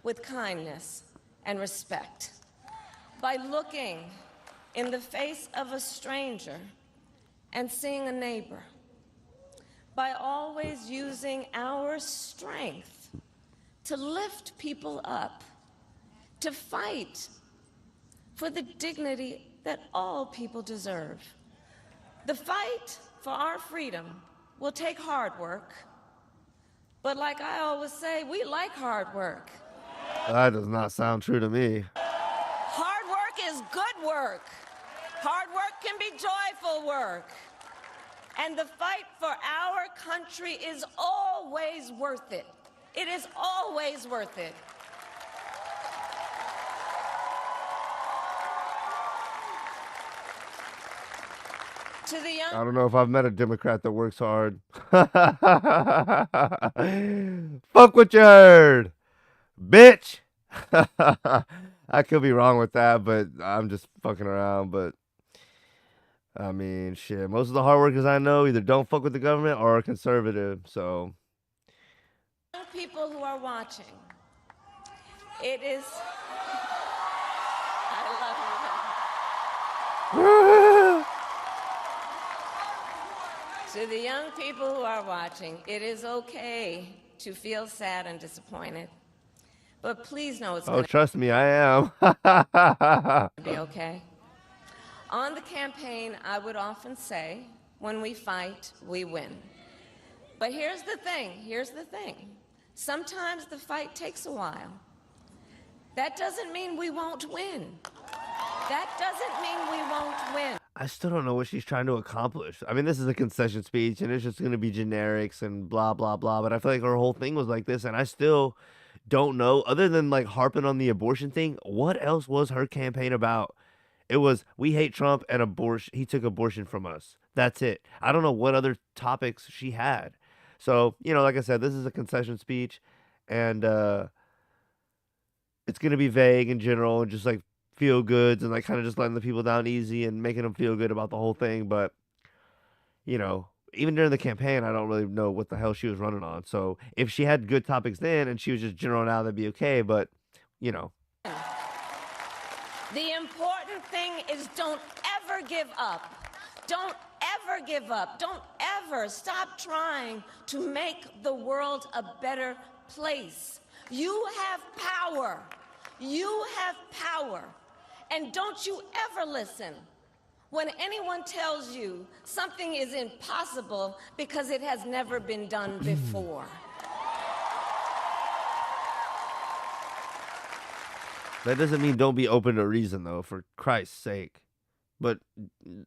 with kindness and respect, by looking in the face of a stranger and seeing a neighbor, by always using our strength to lift people up, to fight for the dignity that all people deserve. The fight for our freedom will take hard work, but like I always say, we like hard work. That does not sound true to me. Hard work is good work. Hard work can be joyful work. And the fight for our country is always worth it. It is always worth it. To the young I don't know if I've met a Democrat that works hard. Fuck what you heard, bitch. I could be wrong with that, but I'm just fucking around. But I mean, shit. Most of the hard workers I know either don't fuck with the government or are conservative. So people who are watching, it is. I love you. To the young people who are watching, it is okay to feel sad and disappointed. But please know it's going trust me, I am. to be okay. On the campaign, I would often say, when we fight, we win. But here's the thing. Sometimes the fight takes a while. That doesn't mean we won't win. That doesn't mean we won't win. I still don't know what she's trying to accomplish. I mean, this is a concession speech, and it's just going to be generics and blah, blah, blah. But I feel like her whole thing was like this, and I still don't know, other than like harping on the abortion thing, what else was her campaign about? It was, we hate Trump and abortion. He took abortion from us. That's it. I don't know what other topics she had. So, you know, like I said, this is a concession speech, and it's going to be vague in general and just like feel goods and like kind of just letting the people down easy and making them feel good about the whole thing. But, you know, even during the campaign, I don't really know what the hell she was running on. So if she had good topics then and she was just general now, that'd be okay. But, you know. The important thing is don't ever give up. Don't ever give up. Don't ever stop trying to make the world a better place. You have power. You have power. And don't you ever listen when anyone tells you something is impossible because it has never been done before. That doesn't mean don't be open to reason, though, for Christ's sake. But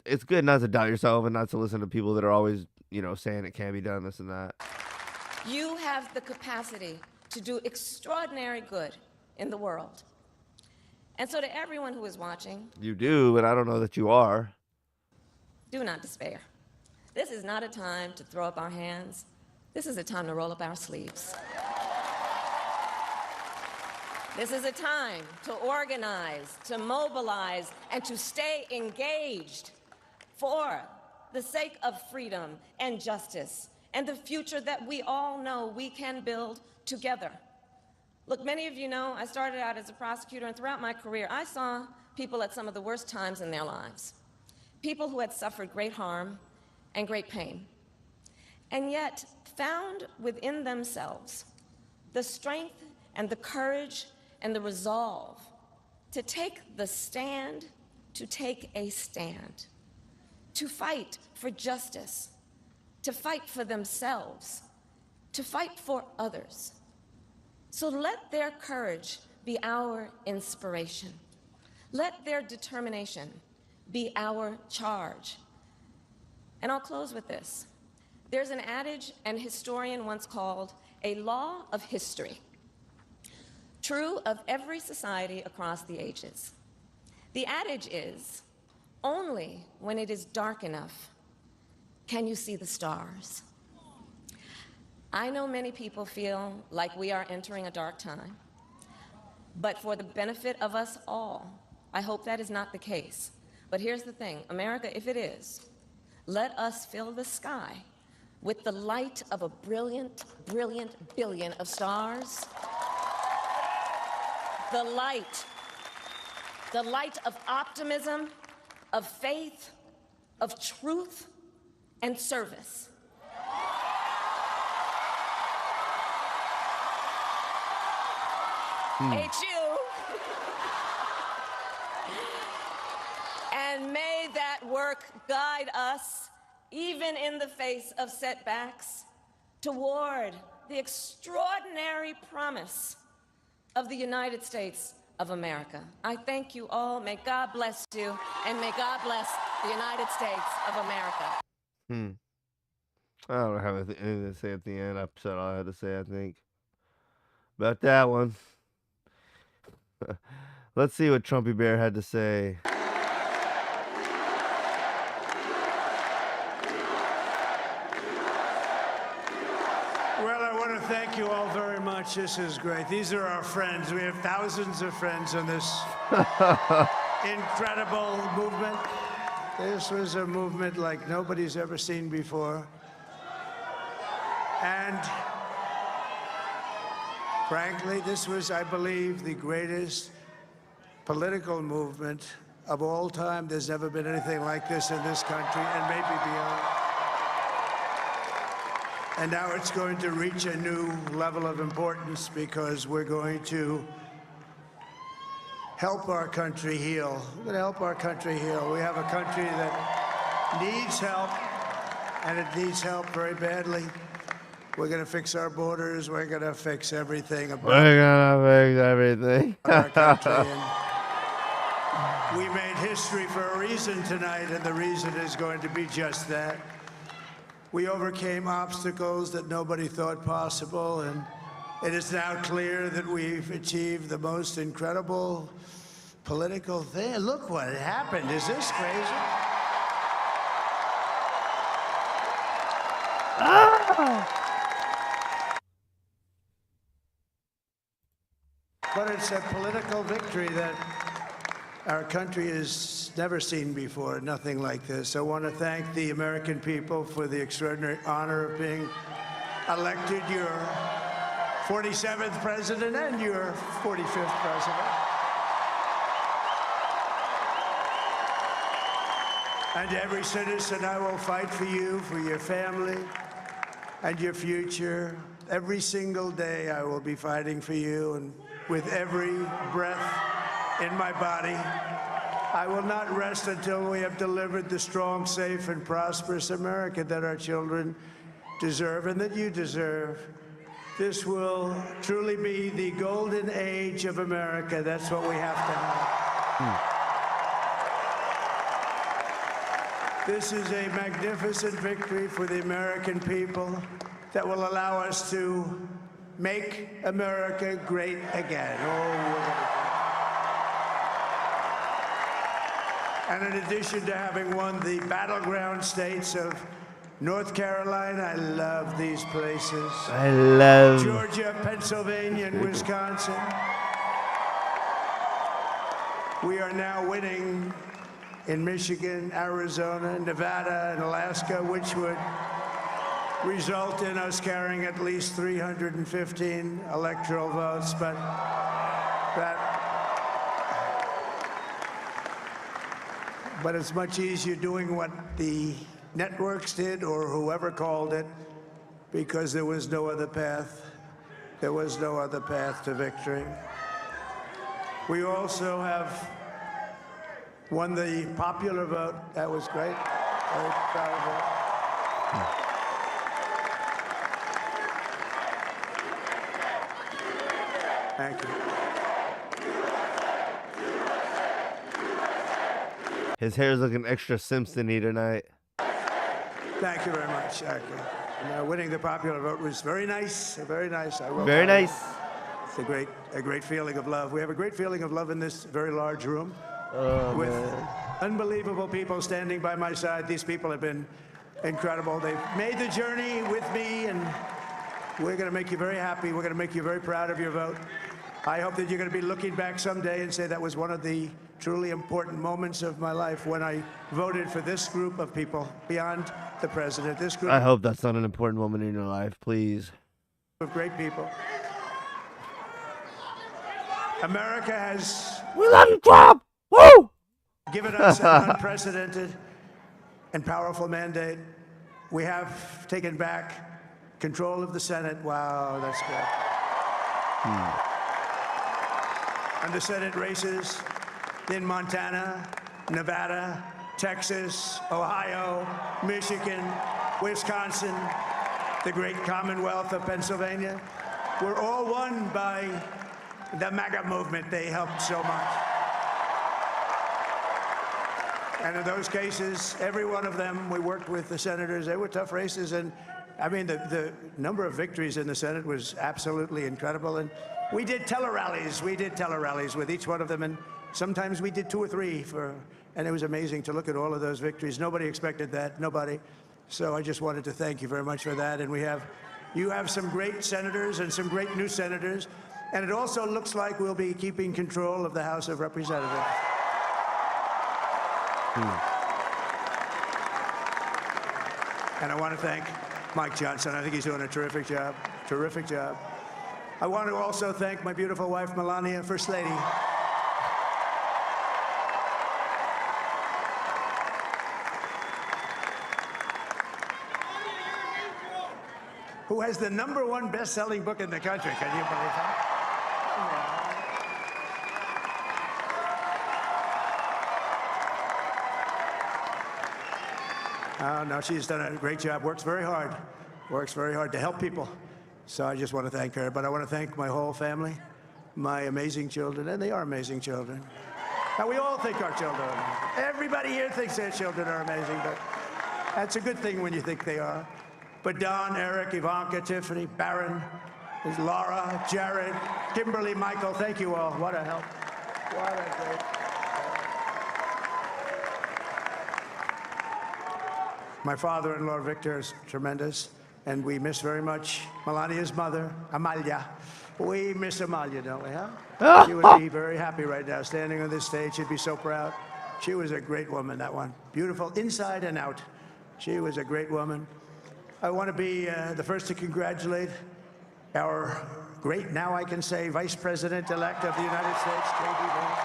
it's good not to doubt yourself and not to listen to people that are always, you know, saying it can't be done, this and that. You have the capacity to do extraordinary good in the world. And so to everyone who is watching, You do, but I don't know that you are. do not despair. This is not a time to throw up our hands. This is a time to roll up our sleeves. This is a time to organize, to mobilize, and to stay engaged for the sake of freedom and justice and the future that we all know we can build together. Look, many of you know I started out as a prosecutor, and throughout my career, I saw people at some of the worst times in their lives. People who had suffered great harm and great pain, and yet found within themselves the strength and the courage and the resolve to take the stand, to take a stand, to fight for justice, to fight for themselves, to fight for others. So let their courage be our inspiration. Let their determination be our charge. And I'll close with this. There's an adage an historian once called a law of history, true of every society across the ages. The adage is, only when it is dark enough can you see the stars. I know many people feel like we are entering a dark time, but for the benefit of us all, I hope that is not the case. But here's the thing, America, if it is, let us fill the sky with the light of a brilliant, brilliant billion of stars. The light of optimism, of faith, of truth, and service. And may that work guide us, even in the face of setbacks, toward the extraordinary promise of the United States of America. I thank you all. May God bless you, and may God bless the United States of America. I don't have anything to say at the end. I said all I had to say, I think. About that one. Let's see what Trumpy Bear had to say. Well, I want to thank you all very much. This is great. These are our friends. We have thousands of friends on this incredible movement. This was a movement like nobody's ever seen before. And frankly, this was, I believe, the greatest political movement of all time. There's never been anything like this in this country, and maybe beyond. And now it's going to reach a new level of importance because we're going to help our country heal. We're going to help our country heal. We have a country that needs help, and it needs help very badly. We're going to fix our borders. We're going to fix everything about We're gonna fix everything. our country. And we made history for a reason tonight, and the reason is going to be just that. We overcame obstacles that nobody thought possible, and it is now clear that we've achieved the most incredible political thing. Look what happened. Is this crazy? But it's a political victory that our country has never seen before, nothing like this. I want to thank the American people for the extraordinary honor of being elected your 47th president and your 45th president. And every citizen, I will fight for you, for your family, and your future. Every single day, I will be fighting for you, and with every breath in my body, I will not rest until we have delivered the strong, safe, and prosperous America that our children deserve and that you deserve. This will truly be the golden age of America. That's what we have to have. This is a magnificent victory for the American people that will allow us to make America great again. And in addition to having won the battleground states of North Carolina, I love these places. I love Georgia, Pennsylvania, and Wisconsin. We are now winning in Michigan, Arizona, Nevada, and Alaska, which would result in us carrying at least 315 electoral votes, but it's much easier doing what the networks did or whoever called it, because there was no other path. There was no other path to victory. We also have won the popular vote. That was great. Very proud of that. Thank you. His hair's looking extra Simpson-y tonight. Thank you very much. Thank you. And, winning the popular vote was very nice. Very nice. Very nice. It's a great feeling of love. We have a great feeling of love in this very large room. With unbelievable people standing by my side. These people have been incredible. They've made the journey with me, and we're going to make you very happy. We're going to make you very proud of your vote. I hope that you're going to be looking back someday and say that was one of the truly important moments of my life when I voted for this group of people beyond the president. This group I hope that's not an important moment in your life, please. of great people. America has We love you, Trump! Woo! given us an unprecedented and powerful mandate. We have taken back control of the Senate. Wow, that's good. And the Senate races in Montana, Nevada, Texas, Ohio, Michigan, Wisconsin, the great Commonwealth of Pennsylvania, were all won by the MAGA movement. They helped so much. And in those cases, every one of them, we worked with the senators. They were tough races. And I mean, the number of victories in the Senate was absolutely incredible. And we did tele-rallies. We did tele-rallies with each one of them. And sometimes we did 2 or 3 and it was amazing to look at all of those victories. Nobody expected that, nobody. So I just wanted to thank you very much for that. And you have some great senators and some great new senators. And it also looks like we'll be keeping control of the House of Representatives. And I want to thank Mike Johnson. I think he's doing a terrific job. Terrific job. I want to also thank my beautiful wife, Melania, First Lady. Who has the #1 best-selling book in the country. Can you believe that? Oh, no, she's done a great job. Works very hard to help people. So I just want to thank her. But I want to thank my whole family, my amazing children, and they are amazing children. Now, we all think our children are amazing. Everybody here thinks their children are amazing, but that's a good thing when you think they are. But Don, Eric, Ivanka, Tiffany, Barron, there's Laura, Jared, Kimberly, Michael, thank you all. What a help. What a great. My father-in-law, Victor, is tremendous, and we miss very much Melania's mother, Amalia. We miss Amalia, don't we, huh? She would be very happy right now, standing on this stage. She'd be so proud. She was a great woman, that one. Beautiful inside and out. She was a great woman. I want to be the first to congratulate our great, now I can say, Vice President-elect of the United States, J.D. Vance.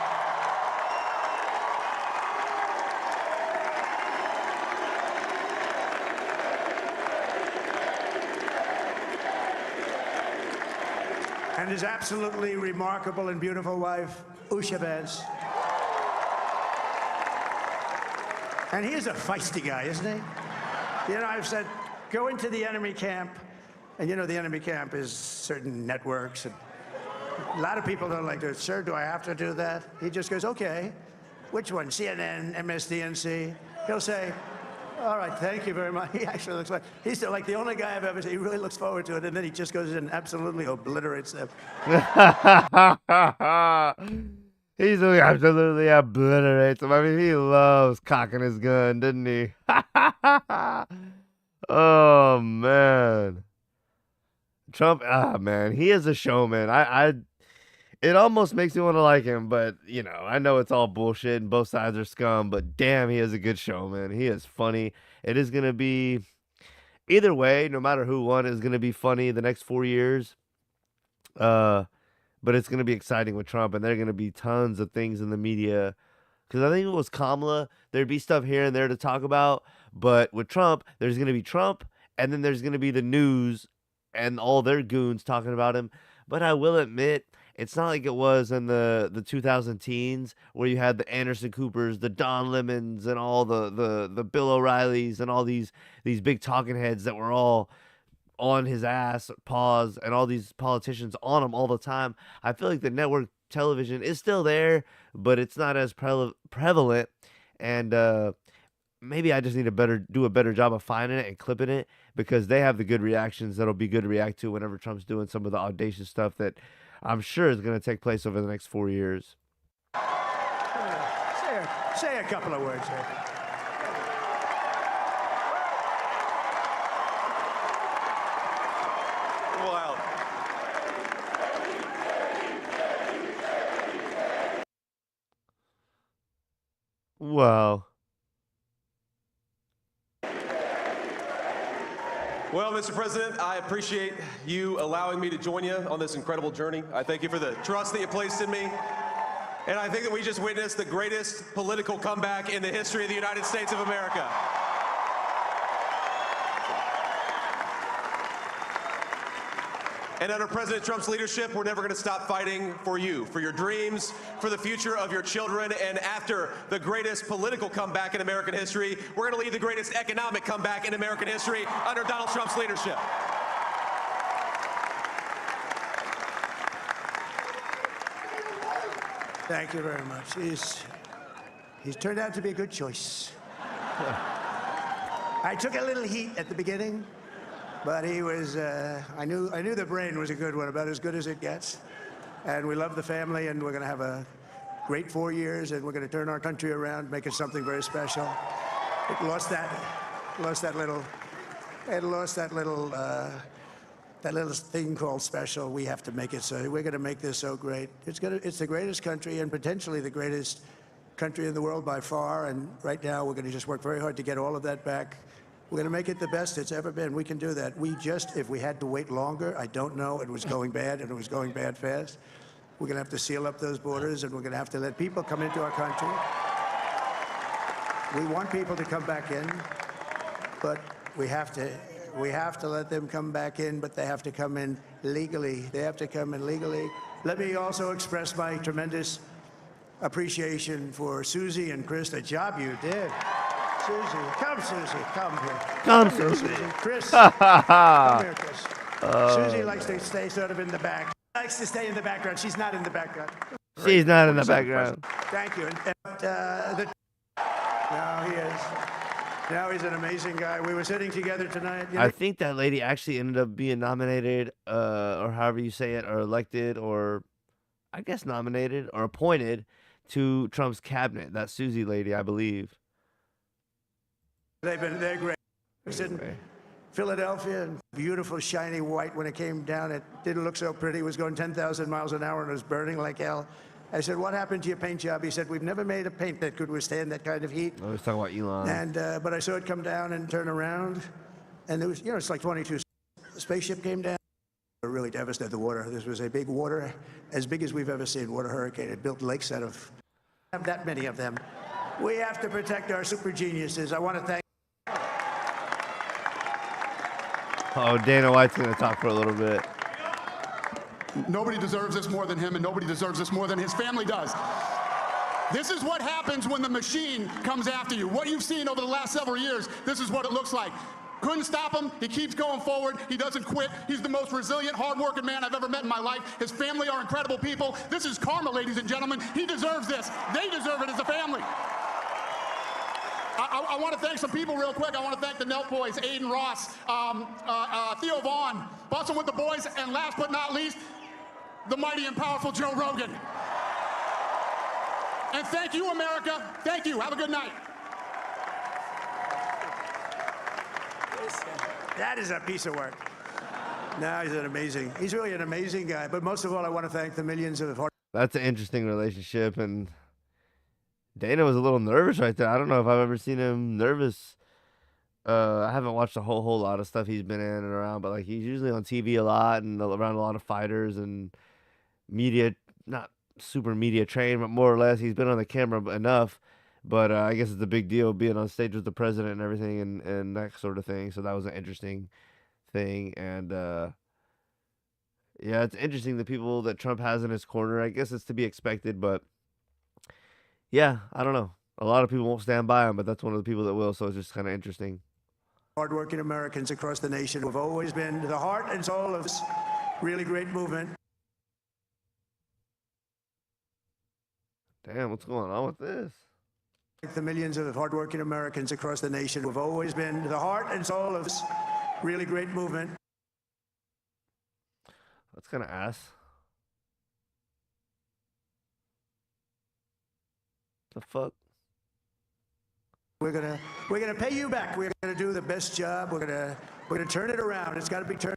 And his absolutely remarkable and beautiful wife, Usha Vance. And he is a feisty guy, isn't he? You know, I've said, go into the enemy camp, and you know the enemy camp is certain networks, and a lot of people don't like to, sir, do I have to do that? He just goes, okay, which one, CNN, MSDNC? He'll say, all right, thank you very much. He actually looks like, he's like the only guy I've ever seen, he really looks forward to it, and then he just goes in and absolutely obliterates them. He's absolutely obliterates him. I mean, he loves cocking his gun, doesn't he? Oh, man. Trump, man, he is a showman. It almost makes me want to like him, but, you know, I know it's all bullshit and both sides are scum, but damn, he is a good showman. He is funny. It is going to be, either way, no matter who won, it's going to be funny the next 4 years. But it's going to be exciting with Trump, and there are going to be tons of things in the media. Because I think it was Kamala, there'd be stuff here and there to talk about, but with Trump, there's going to be Trump, and then there's going to be the news and all their goons talking about him. But I will admit, it's not like it was in the 2000 teens where you had the Anderson Coopers, the Don Lemons, and all the Bill O'Reillys and all these big talking heads that were all on his ass, pause, and all these politicians on him all the time. I feel like the network television is still there, but it's not as prevalent, and maybe I just need to do a better job of finding it and clipping it, because they have the good reactions that'll be good to react to whenever Trump's doing some of the audacious stuff that I'm sure is going to take place over the next 4 years. Say a couple of words here. Wow. Wow. Well, Mr. President, I appreciate you allowing me to join you on this incredible journey. I thank you for the trust that you placed in me. And I think that we just witnessed the greatest political comeback in the history of the United States of America. And under President Trump's leadership, we're never going to stop fighting for you, for your dreams, for the future of your children. And after the greatest political comeback in American history, we're going to lead the greatest economic comeback in American history under Donald Trump's leadership. Thank you very much. He's turned out to be a good choice. I took a little heat at the beginning, but he was, I knew the brain was a good one, about as good as it gets. And we love the family, and we're going to have a great 4 years, and we're going to turn our country around, make it something very special. It lost that little thing called special. We have to make it so. We're going to make this so great. It's the greatest country, and potentially the greatest country in the world by far. And right now, we're going to just work very hard to get all of that back. We're going to make it the best it's ever been. We can do that. If we had to wait longer, I don't know. It was going bad, and it was going bad fast. We're going to have to seal up those borders, and we're going to have to let people come into our country. We want people to come back in, but we have to let them come back in, but they have to come in legally. They have to come in legally. Let me also express my tremendous appreciation for Susie and Chris, the job you did. Susie, come here. Come, Susie. Chris, come here, Chris. Susie likes to stay sort of in the back. Likes to stay in the background. She's not in the background. She's not in the background. Thank you. Now he is. Now he's an amazing guy. We were sitting together tonight. I think that lady actually ended up being nominated, or however you say it, or elected, or I guess nominated or appointed to Trump's cabinet. That Susie lady, I believe. They're great. We was in Philadelphia, and beautiful, shiny white. When it came down, it didn't look so pretty. It was going 10,000 miles an hour, and it was burning like hell. I said, "What happened to your paint job?" He said, "We've never made a paint that could withstand that kind of heat." I was talking about Elon. And but I saw it come down and turn around, and there was, it's like 22. The spaceship came down. It really devastated the water. This was a big water, as big as we've ever seen. Water hurricane. It built lakes out of. Have that many of them. We have to protect our super geniuses. I want to thank. Oh, Dana White's going to talk for a little bit. Nobody deserves this more than him, and nobody deserves this more than his family does. This is what happens when the machine comes after you. What you've seen over the last several years, this is what it looks like. Couldn't stop him. He keeps going forward. He doesn't quit. He's the most resilient, hardworking man I've ever met in my life. His family are incredible people. This is karma, ladies and gentlemen. He deserves this. They deserve it as a family. I want to thank some people real quick. I want to thank the Nelk boys, Aiden Ross, Theo Vaughn, Bustin' with the Boys, and last but not least, the mighty and powerful Joe Rogan. And thank you, America. Thank you. Have a good night. That is a piece of work. No, he's really an amazing guy. But most of all, I want to thank the millions of hard. That's an interesting relationship, and Dana was a little nervous right there. I don't know if I've ever seen him nervous. I haven't watched a whole lot of stuff he's been in and around, but like he's usually on TV a lot and around a lot of fighters and media, not super media trained, but more or less he's been on the camera enough. But I guess it's a big deal being on stage with the president and everything and that sort of thing. So that was an interesting thing. And yeah, it's interesting the people that Trump has in his corner. I guess it's to be expected, but yeah, I don't know. A lot of people won't stand by him, but that's one of the people that will. So it's just kind of interesting. Hardworking Americans across the nation who have always been the heart and soul of this really great movement. Damn, what's going on with this? The millions of hardworking Americans across the nation who have always been the heart and soul of this really great movement. That's kind of ass. The fuck? We're gonna pay you back. We're gonna do the best job. We're gonna turn it around. It's got to be turned.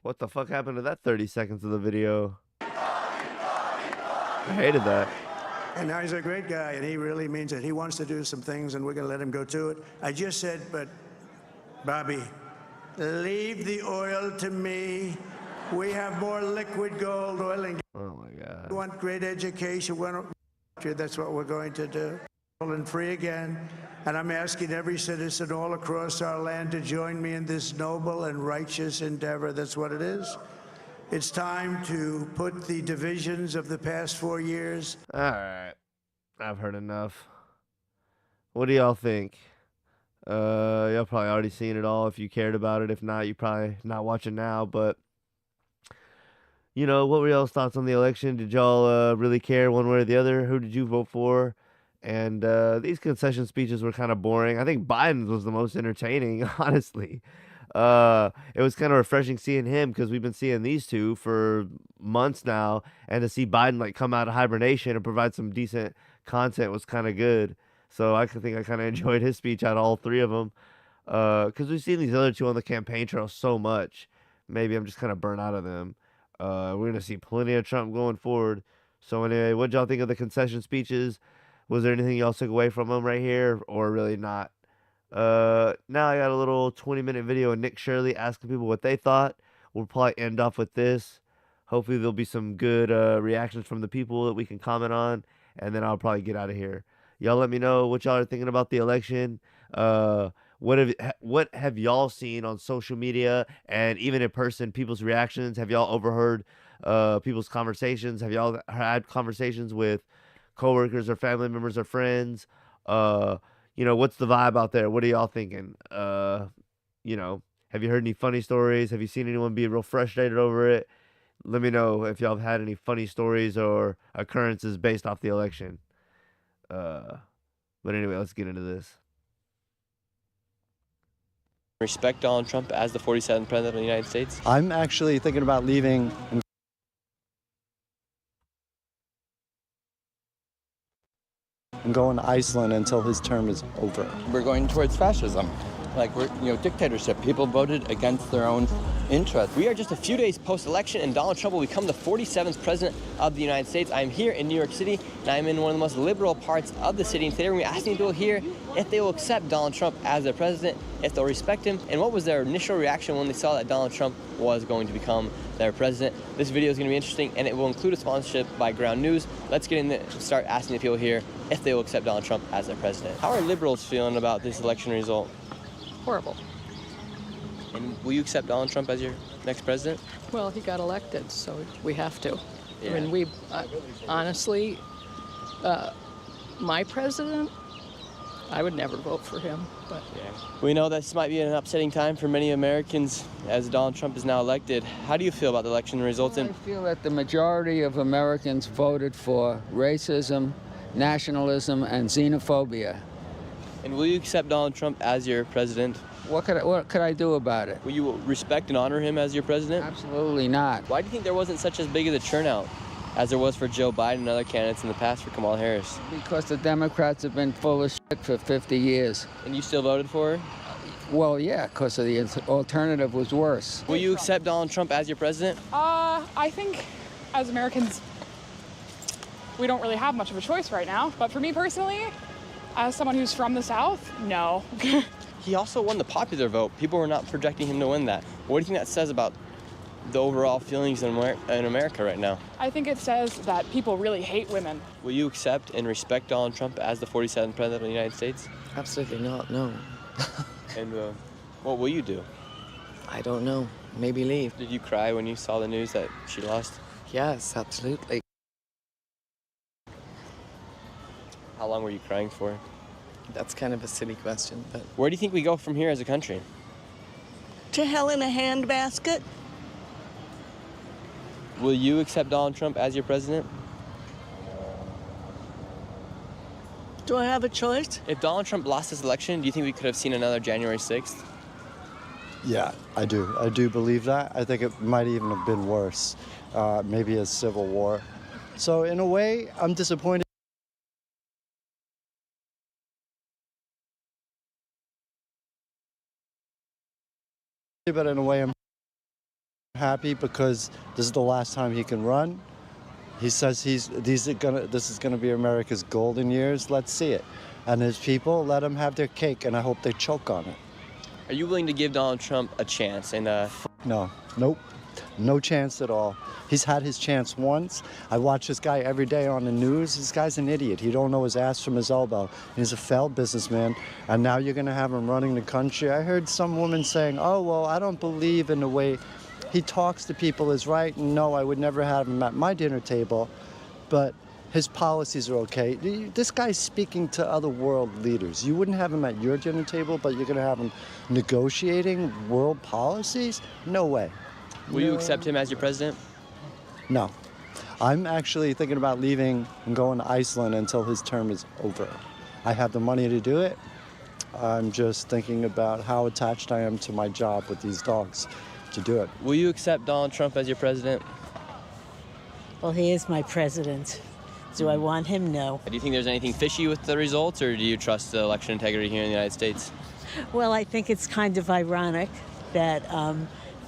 What the fuck happened to that 30 seconds of the video? I hated that. And now he's a great guy, and he really means it. He wants to do some things, and we're going to let him go to it. I just said, but Bobby, leave the oil to me. We have more liquid gold, oil and gas. Oh my God. We want great education. That's what we're going to do. And free again. And I'm asking every citizen all across our land to join me in this noble and righteous endeavor. That's what it is. It's time to put the divisions of the past 4 years. All right. I've heard enough. What do y'all think? Y'all probably already seen it all if you cared about it. If not, you probably not watching now. But, what were y'all's thoughts on the election? Did y'all really care one way or the other? Who did you vote for? And these concession speeches were kind of boring. I think Biden's was the most entertaining, honestly. It was kind of refreshing seeing him because we've been seeing these two for months now, and to see Biden come out of hibernation and provide some decent content was kind of good. So I think I kind of enjoyed his speech out of all three of them because we've seen these other two on the campaign trail so much. Maybe I'm just kind of burnt out of them. We're gonna see plenty of Trump going forward. So anyway, what y'all think of the concession speeches? Was there anything y'all took away from them right here, or really not? Now I got a little 20-minute video of Nick Shirley asking people what they thought. We'll probably end off with this. Hopefully there'll be some good reactions from the people that we can comment on, and then I'll probably get out of here. Y'all let me know what y'all are thinking about the election. What have y'all seen on social media and even in person, people's reactions? Have y'all overheard people's conversations? Have y'all had conversations with coworkers or family members or friends? What's the vibe out there? What are y'all thinking? Have you heard any funny stories? Have you seen anyone be real frustrated over it? Let me know if y'all have had any funny stories or occurrences based off the election. But anyway, let's get into this. Respect Donald Trump as the 47th president of the United States? I'm actually thinking about leaving and going to Iceland until his term is over. We're going towards fascism. Dictatorship. People voted against their own interests. We are just a few days post-election, and Donald Trump will become the 47th president of the United States. I'm here in New York City, and I'm in one of the most liberal parts of the city. And today we're going to be asking people here if they will accept Donald Trump as their president, if they'll respect him, and what was their initial reaction when they saw that Donald Trump was going to become their president. This video is going to be interesting, and it will include a sponsorship by Ground News. Let's get in there and start asking the people here if they will accept Donald Trump as their president. How are liberals feeling about this election result? Horrible. And will you accept Donald Trump as your next president? Well, he got elected, so we have to. Yeah. I mean, honestly, my president, I would never vote for him. But yeah. We know this might be an upsetting time for many Americans as Donald Trump is now elected. How do you feel about the election results? Well, I feel that the majority of Americans voted for racism, nationalism, and xenophobia. And will you accept Donald Trump as your president? What could I do about it? Will you respect and honor him as your president? Absolutely not. Why do you think there wasn't such as big of a turnout as there was for Joe Biden and other candidates in the past for Kamala Harris? Because the Democrats have been full of shit for 50 years. And you still voted for her? Well, yeah, because the alternative was worse. Will you accept Donald Trump as your president? I think as Americans, we don't really have much of a choice right now. But for me personally, as someone who's from the South, no. He also won the popular vote. People were not projecting him to win that. What do you think that says about the overall feelings in America right now? I think it says that people really hate women. Will you accept and respect Donald Trump as the 47th president of the United States? Absolutely not, no. And what will you do? I don't know. Maybe leave. Did you cry when you saw the news that she lost? Yes, absolutely. How long were you crying for? That's kind of a silly question, but... Where do you think we go from here as a country? To hell in a handbasket. Will you accept Donald Trump as your president? Do I have a choice? If Donald Trump lost this election, do you think we could have seen another January 6th? Yeah, I do. I do believe that. I think it might even have been worse, maybe a civil war. So in a way, I'm disappointed. But in a way, I'm happy because this is the last time he can run. He says this is gonna be America's golden years. Let's see it. And his people, let them have their cake, and I hope they choke on it. Are you willing to give Donald Trump a chance? And No, nope. No chance at all. He's had his chance once. I watch this guy every day on the news. This guy's an idiot. He don't know his ass from his elbow. He's a failed businessman, and now you're going to have him running the country. I heard some woman saying, oh, well, I don't believe in the way he talks to people is right. No, I would never have him at my dinner table, but his policies are okay. This guy's speaking to other world leaders. You wouldn't have him at your dinner table, but you're going to have him negotiating world policies? No way. Will you accept him as your president? No. I'm actually thinking about leaving and going to Iceland until his term is over. I have the money to do it. I'm just thinking about how attached I am to my job with these dogs to do it. Will you accept Donald Trump as your president? Well, he is my president. Do I want him? No. Do you think there's anything fishy with the results, or do you trust the election integrity here in the United States? Well, I think it's kind of ironic that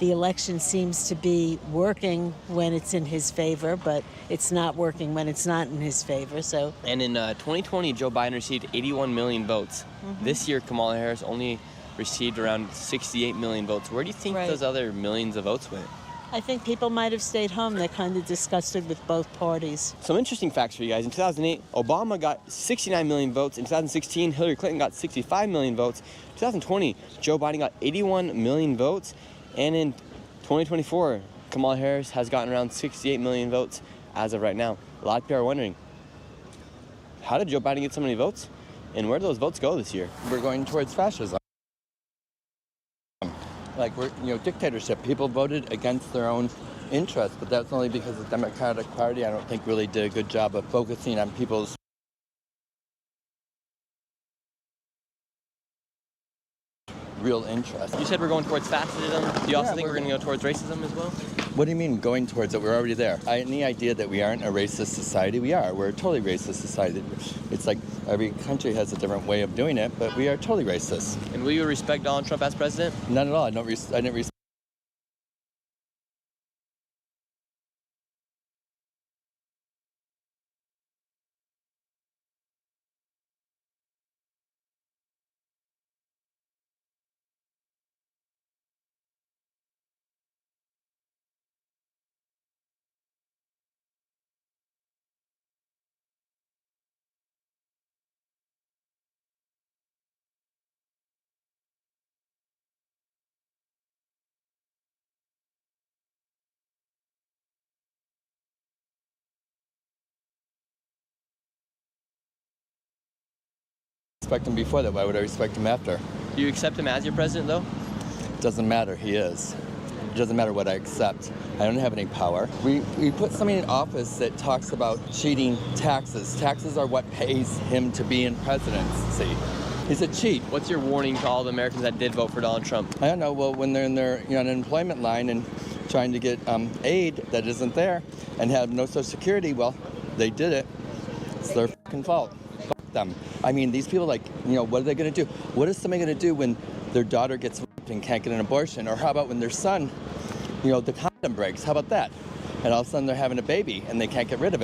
the election seems to be working when it's in his favor, but it's not working when it's not in his favor. So. And in 2020, Joe Biden received 81 million votes. This year, Kamala Harris only received around 68 million votes. Where do you think those other millions of votes went? I think people might have stayed home. They're kind of disgusted with both parties. Some interesting facts for you guys. In 2008, Obama got 69 million votes. In 2016, Hillary Clinton got 65 million votes. In 2020, Joe Biden got 81 million votes. And in 2024, Kamala Harris has gotten around 68 million votes as of right now. A lot of people are wondering, how did Joe Biden get so many votes? And where do those votes go this year? We're going towards fascism. Like, we're, dictatorship. People voted against their own interests, but that's only because the Democratic Party, I don't think, really did a good job of focusing on people's real interests. You said we're going towards fascism. Do you also think we're going to go towards racism as well? What do you mean going towards it? We're already there. Any idea that we aren't a racist society? We are. We're a totally racist society. It's like every country has a different way of doing it, but we are totally racist. And will you respect Donald Trump as president? Not at all. I didn't respect. Respect him before that. Why would I respect him after? Do you accept him as your president, though? Doesn't matter. He is. It doesn't matter what I accept. I don't have any power. We put somebody in office that talks about cheating taxes. Taxes are what pays him to be in presidency. He's a cheat. What's your warning to all the Americans that did vote for Donald Trump? I don't know. Well, when they're in their unemployment line and trying to get aid that isn't there and have no Social Security, well, they did it. It's their fucking fault. Fuck them. I mean, these people, like, what are they going to do? What is somebody going to do when their daughter gets raped and can't get an abortion? Or how about when their son, the condom breaks? How about that? And all of a sudden they're having a baby and they can't get rid of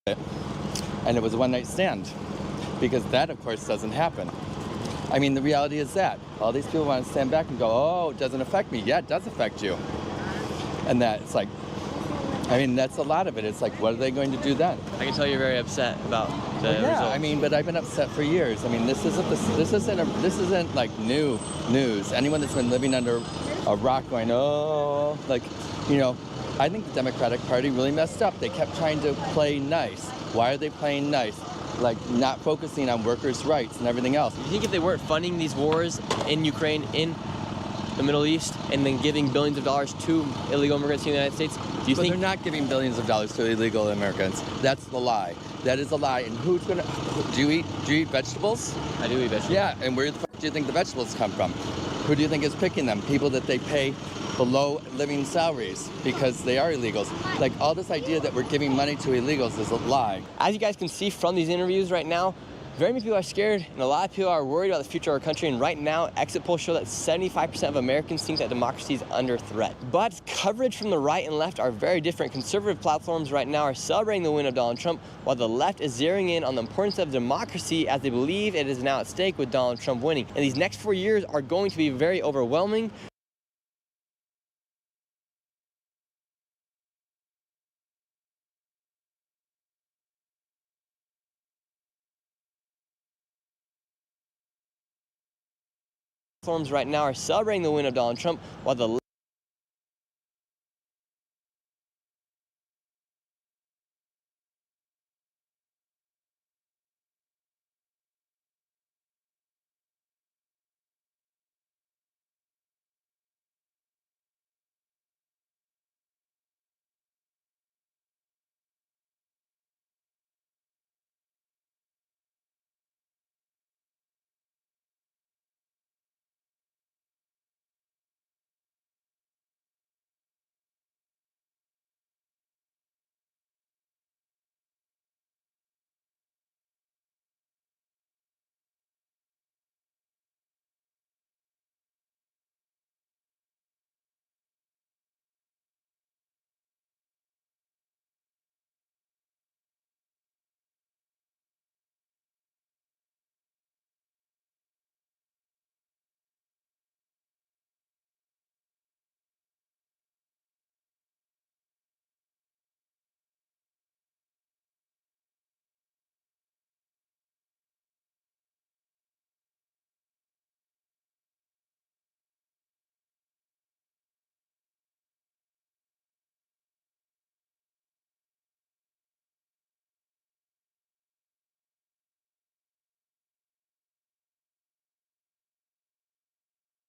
it. And it was a one-night stand. Because that, of course, doesn't happen. I mean, the reality is that. All these people want to stand back and go, oh, it doesn't affect me. Yeah, it does affect you. And that, it's like, that's a lot of it. It's like, what are they going to do then? I can tell you're very upset about the results. But I've been upset for years. This isn't like new news. Anyone that's been living under a rock going, oh, I think the Democratic Party really messed up. They kept trying to play nice. Why are they playing nice? Like, not focusing on workers' rights and everything else. Do you think if they weren't funding these wars in Ukraine, in the Middle East, and then giving billions of dollars to illegal immigrants in the United States, do you think... they're not giving billions of dollars to illegal immigrants. That's the lie. That is a lie. And who's gonna... Do you eat vegetables? I do eat vegetables. Yeah, and where the fuck do you think the vegetables come from? Who do you think is picking them? People that they pay below living salaries because they are illegals. Like, all this idea that we're giving money to illegals is a lie. As you guys can see from these interviews right now, Very many people are scared, and a lot of people are worried about the future of our country. And right now, exit polls show that 75% of Americans think that democracy is under threat. But coverage from the right and left are very different. Conservative platforms right now are celebrating the win of Donald Trump, while the left is zeroing in on the importance of democracy as they believe it is now at stake with Donald Trump winning. And these next 4 years are going to be very overwhelming. Platforms right now are celebrating the win of Donald Trump, while the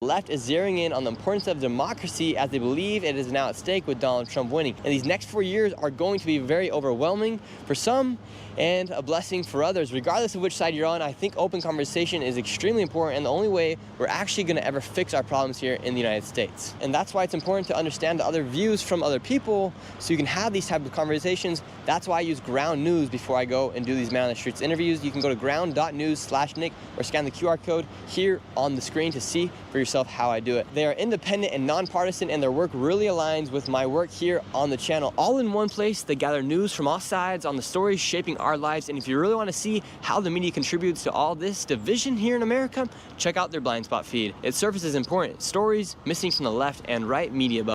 left is zeroing in on the importance of democracy as they believe it is now at stake with Donald Trump winning. And these next 4 years are going to be very overwhelming for some and a blessing for others. Regardless of which side you're on, I think open conversation is extremely important and the only way we're actually going to ever fix our problems here in the United States. And that's why it's important to understand the other views from other people so you can have these type of conversations. That's why I use Ground News before I go and do these Man on the Streets interviews. You can go to ground.news/Nick or scan the QR code here on the screen to see for yourself how I do it. They are independent and nonpartisan, and their work really aligns with my work here on the channel. All in one place, they gather news from all sides on the stories shaping our lives. And if you really want to see how the media contributes to all this division here in America, check out their blind spot feed. It surfaces important stories missing from the left and right media bubble.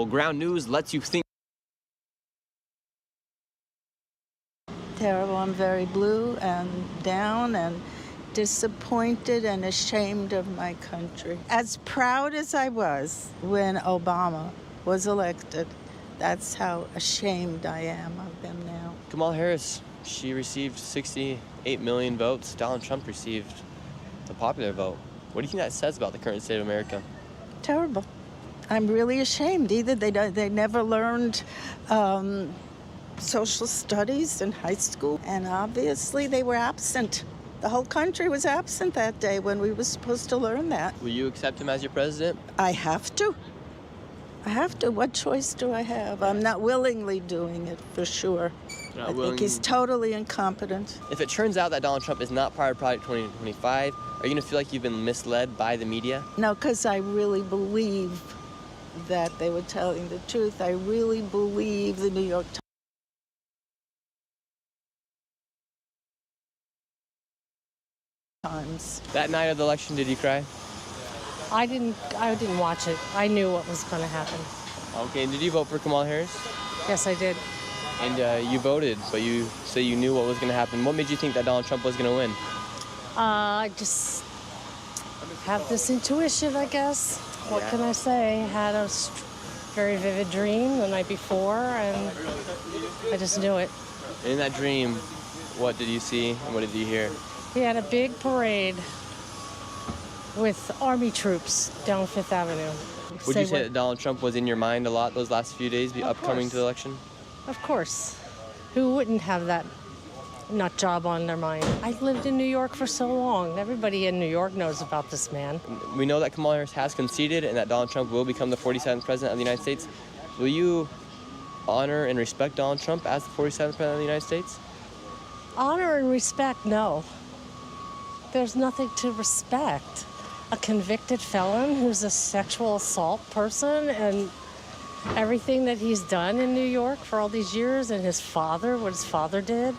Ground News lets you think. Terrible. I'm very blue and down and disappointed and ashamed of my country. As proud as I was when Obama was elected, that's how ashamed I am of them now. Kamala Harris, she received 68 million votes. Donald Trump received the popular vote. What do you think that says about the current state of America? Terrible. I'm really ashamed. Either they never learned social studies in high school, and obviously they were absent. The whole country was absent that day when we were supposed to learn that. Will you accept him as your president? I have to. I have to. What choice do I have? I'm not willingly doing it, for sure. I think he's totally incompetent. If it turns out that Donald Trump is not part of Project 2025, are you going to feel like you've been misled by the media? No, because I really believe that they were telling the truth. I really believe the New York Times. That night of the election, did you cry? I didn't watch it. I knew what was going to happen. Okay, and did you vote for Kamala Harris? Yes, I did. And you voted, but you say you knew what was going to happen. What made you think that Donald Trump was going to win? I just have this intuition, I guess. What can I say? Had a very vivid dream the night before, and I just knew it. In that dream, what did you see and what did you hear? He had a big parade with army troops down Fifth Avenue. Would you say that Donald Trump was in your mind a lot those last few days upcoming to the election? Of course. Who wouldn't have that nut job on their mind? I've lived in New York for so long. Everybody in New York knows about this man. We know that Kamala Harris has conceded and that Donald Trump will become the 47th president of the United States. Will you honor and respect Donald Trump as the 47th president of the United States? Honor and respect, no. There's nothing to respect. A convicted felon who's a sexual assault person, and everything that he's done in New York for all these years, and his father, what his father did,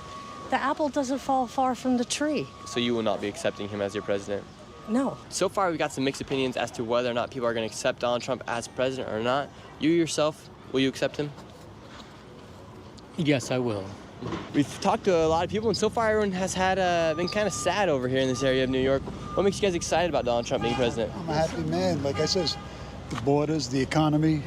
the apple doesn't fall far from the tree. So you will not be accepting him as your president? No. So far, we've got some mixed opinions as to whether or not people are going to accept Donald Trump as president or not. You yourself, will you accept him? Yes, I will. We've talked to a lot of people, and so far everyone has been kind of sad over here in this area of New York. What makes you guys excited about Donald Trump being president? I'm a happy man. Like I says, the borders, the economy,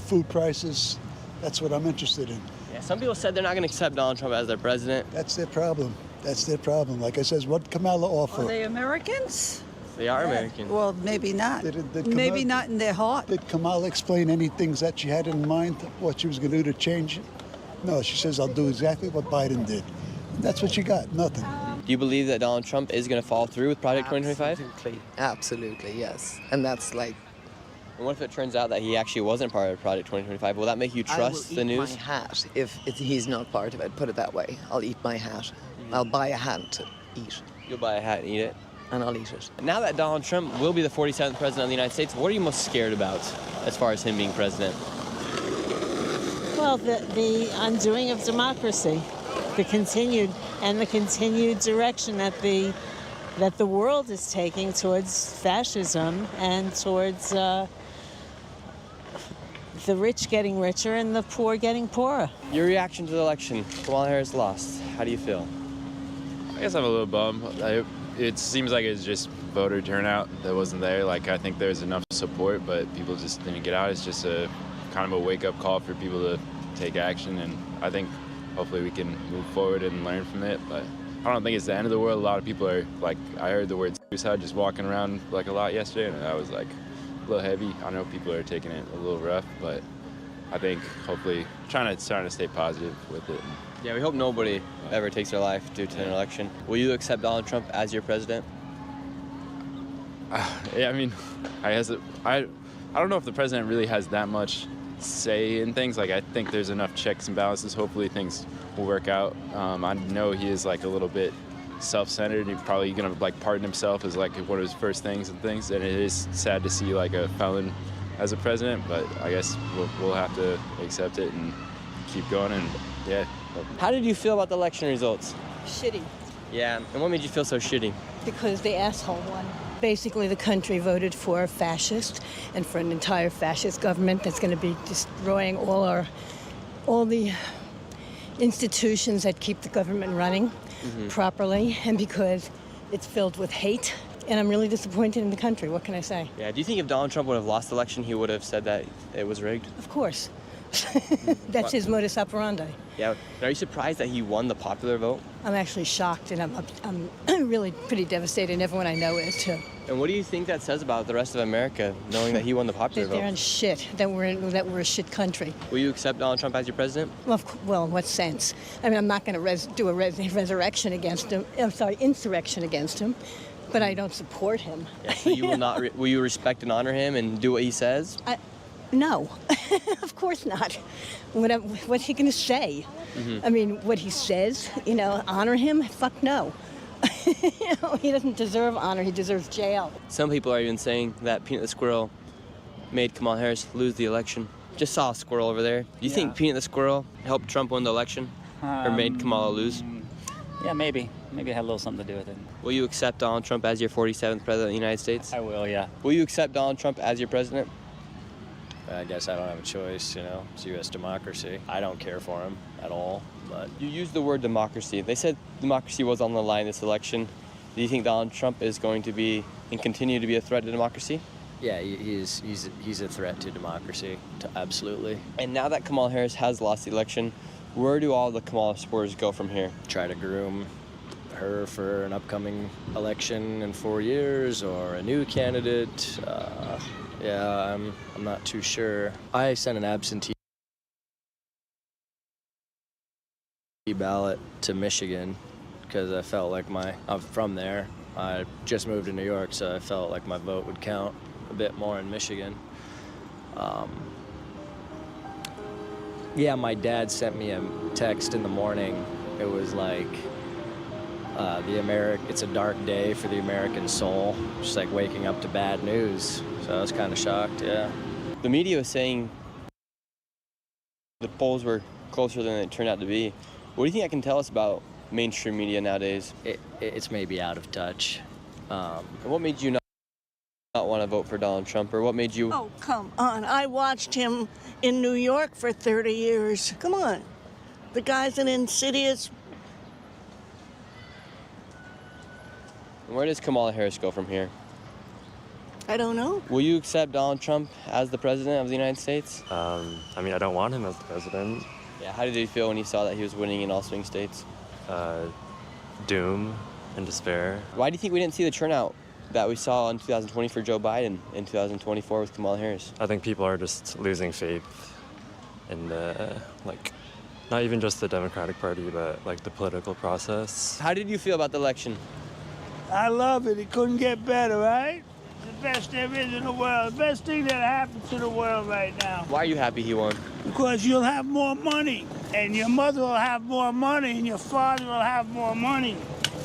food prices, that's what I'm interested in. Yeah, some people said they're not going to accept Donald Trump as their president. That's their problem. That's their problem. Like I says, what Kamala offer? Are they Americans? They are American. Well, maybe not. Did Maybe not in their heart. Did Kamala explain any things that she had in mind, what she was going to do to change it? No, she says, I'll do exactly what Biden did. And that's what she got, nothing. Do you believe that Donald Trump is going to follow through with Project 2025? Absolutely, yes. And that's like... And what if it turns out that he actually wasn't part of Project 2025? Will that make you trust the news? I will eat my hat if he's not part of it, put it that way. I'll eat my hat. I'll buy a hat to eat. You'll buy a hat and eat it? And I'll eat it. Now that Donald Trump will be the 47th president of the United States, what are you most scared about as far as him being president? Well, the undoing of democracy, the continued direction that the world is taking towards fascism and towards the rich getting richer and the poor getting poorer. Your reaction to the election, Kamala Harris lost. How do you feel? I guess I'm a little bummed. It seems like it's just voter turnout that wasn't there. Like, I think there's enough support, but people just didn't get out. It's just a kind of a wake-up call for people to take action, and I think hopefully we can move forward and learn from it. But I don't think it's the end of the world. A lot of people are like, I heard the word suicide just walking around like a lot yesterday, and that was like a little heavy. I know people are taking it a little rough, but I think hopefully trying to stay positive with it. Yeah, we hope nobody ever takes their life due to an election. Will you accept Donald Trump as your president? Yeah, I mean, I don't know if the president really has that much say in things. Like, I think there's enough checks and balances. Hopefully things will work out. I know he is like a little bit self-centered. He's probably gonna like pardon himself as like one of his first things, and it is sad to see like a felon as a president, but I guess we'll have to accept it and keep going. And yeah. How did you feel about the election results? Shitty. Yeah, and what made you feel so shitty? Because the asshole won. Basically, the country voted for a fascist and for an entire fascist government that's going to be destroying all the institutions that keep the government running properly, and because it's filled with hate. And I'm really disappointed in the country. What can I say? Yeah, do you think if Donald Trump would have lost the election, he would have said that it was rigged? Of course. That's his modus operandi. Yeah, but are you surprised that he won the popular vote? I'm actually shocked, and I'm really pretty devastated, and everyone I know is too. And what do you think that says about the rest of America, knowing that he won the popular vote? They're in shit, that we're a shit country. Will you accept Donald Trump as your president? Well, in what sense? I mean, I'm not going to do a resurrection against him. I'm sorry, insurrection against him, but I don't support him. Yeah, so you will not. Will you respect and honor him and do what he says? No, of course not. What's he going to say? I mean, what he says, honor him? Fuck no. He doesn't deserve honor. He deserves jail. Some people are even saying that Peanut the Squirrel made Kamala Harris lose the election. Just saw a squirrel over there. Do you think Peanut the Squirrel helped Trump win the election? Or made Kamala lose? Yeah, maybe. Maybe it had a little something to do with it. Will you accept Donald Trump as your 47th president of the United States? I will, yeah. Will you accept Donald Trump as your president? I guess I don't have a choice, it's U.S. democracy. I don't care for him at all, but... You used the word democracy. They said democracy was on the line this election. Do you think Donald Trump is going to be and continue to be a threat to democracy? Yeah, he's a threat to democracy, absolutely. And now that Kamala Harris has lost the election, where do all the Kamala supporters go from here? Try to groom her for an upcoming election in 4 years or a new candidate. Yeah, I'm not too sure. I sent an absentee ballot to Michigan because I felt like I'm from there. I just moved to New York, so I felt like my vote would count a bit more in Michigan. Yeah, my dad sent me a text in the morning. It was like, it's a dark day for the American soul. Just like waking up to bad news. So I was kind of shocked, yeah. The media was saying the polls were closer than they turned out to be. What do you think that can tell us about mainstream media nowadays? It's maybe out of touch. And what made you not want to vote for Donald Trump, or what made you... Oh, come on. I watched him in New York for 30 years. Come on. The guy's an insidious... Where does Kamala Harris go from here? I don't know. Will you accept Donald Trump as the president of the United States? I mean, I don't want him as the president. Yeah, how did you feel when you saw that he was winning in all swing states? Doom and despair. Why do you think we didn't see the turnout that we saw in 2020 for Joe Biden in 2024 with Kamala Harris? I think people are just losing faith in not even just the Democratic Party, but the political process. How did you feel about the election? I love it. It couldn't get better, right? The best there is in the world. The best thing that happens to the world right now. Why are you happy he won? Because you'll have more money, and your mother will have more money, and your father will have more money.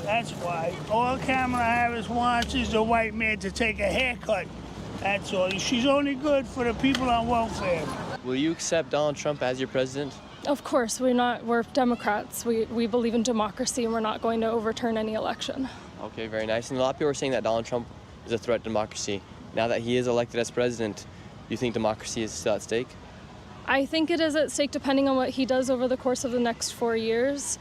That's why. All Kamala Harris wants is the white man to take a haircut. That's all. She's only good for the people on welfare. Will you accept Donald Trump as your president? Of course, we're Democrats. We believe in democracy, and we're not going to overturn any election. Okay, very nice. And a lot of people are saying that Donald Trump is a threat to democracy. Now that he is elected as president, do you think democracy is still at stake? I think it is at stake depending on what he does over the course of the next 4 years.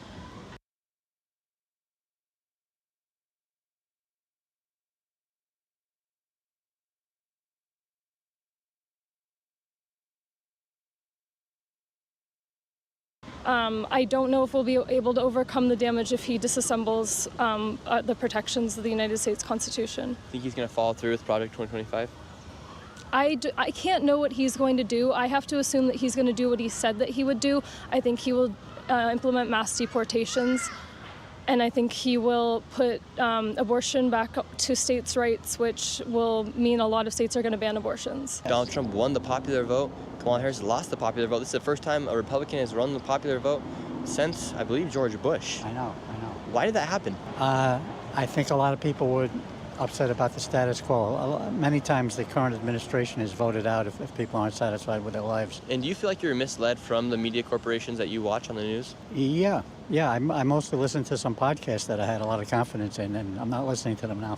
I don't know if we'll be able to overcome the damage if he disassembles the protections of the United States Constitution. Think he's going to follow through with Project 2025? I can't know what he's going to do. I have to assume that he's going to do what he said that he would do. I think he will implement mass deportations, and I think he will put abortion back to states' rights, which will mean a lot of states are going to ban abortions. Donald Trump won the popular vote. Kamala Harris lost the popular vote. This is the first time a Republican has won the popular vote since, I believe, George Bush. I know. Why did that happen? I think a lot of people were upset about the status quo. Many times the current administration is voted out if people aren't satisfied with their lives. And do you feel like you're misled from the media corporations that you watch on the news? Yeah. I mostly listened to some podcasts that I had a lot of confidence in, and I'm not listening to them now.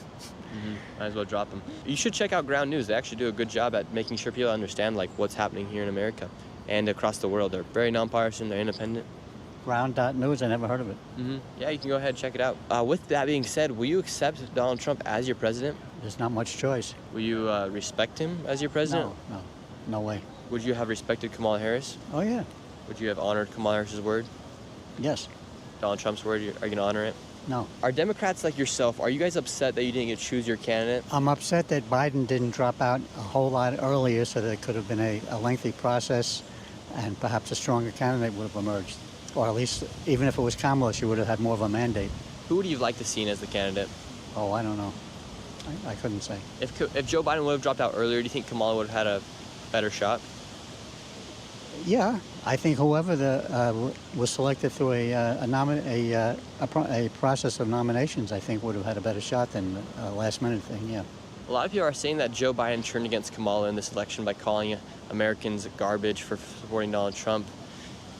Might as well drop them. You should check out Ground News. They actually do a good job at making sure people understand what's happening here in America and across the world. They're very nonpartisan. They're independent. Ground.news, I never heard of it. Yeah, you can go ahead and check it out. With that being said, will you accept Donald Trump as your president? There's not much choice. Will you respect him as your president? No way. Would you have respected Kamala Harris? Oh, yeah. Would you have honored Kamala Harris's word? Yes. Donald Trump's word, are you going to honor it? No. Are Democrats like yourself, are you guys upset that you didn't get to choose your candidate? I'm upset that Biden didn't drop out a whole lot earlier so that it could have been a lengthy process and perhaps a stronger candidate would have emerged. Or at least, even if it was Kamala, she would have had more of a mandate. Who would you have liked to see as the candidate? Oh, I don't know. I couldn't say. If Joe Biden would have dropped out earlier, do you think Kamala would have had a better shot? Yeah, I think whoever was selected through a process of nominations, I think would have had a better shot than a last-minute thing. Yeah. A lot of people are saying that Joe Biden turned against Kamala in this election by calling Americans garbage for supporting Donald Trump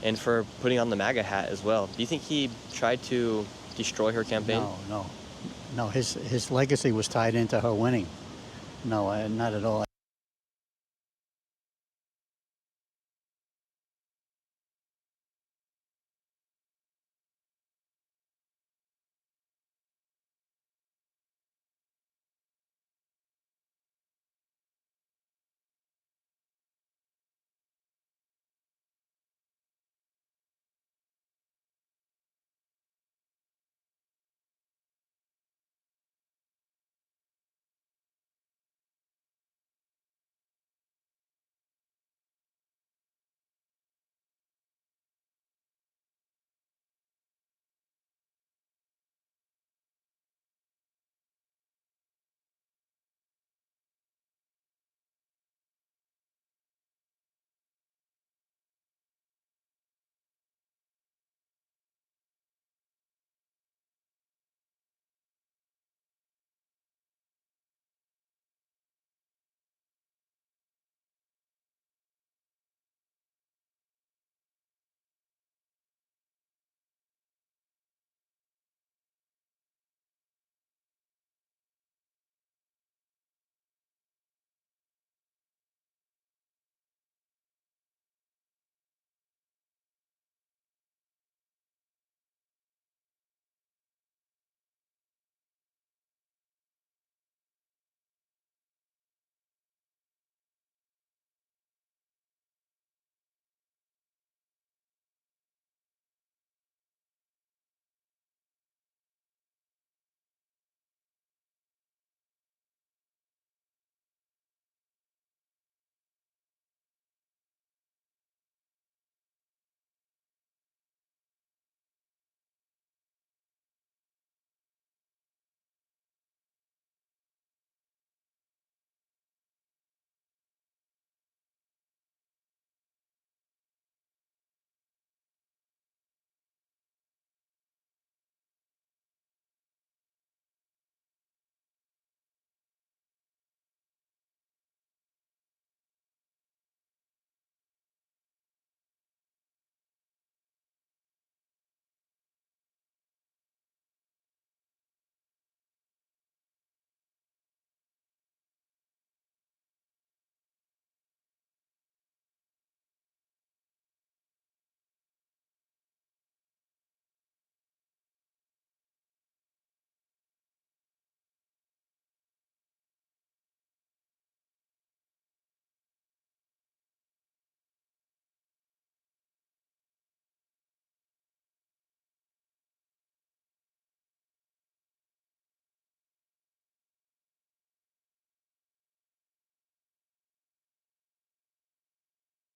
and for putting on the MAGA hat as well. Do you think he tried to destroy her campaign? No. His legacy was tied into her winning. No, not at all.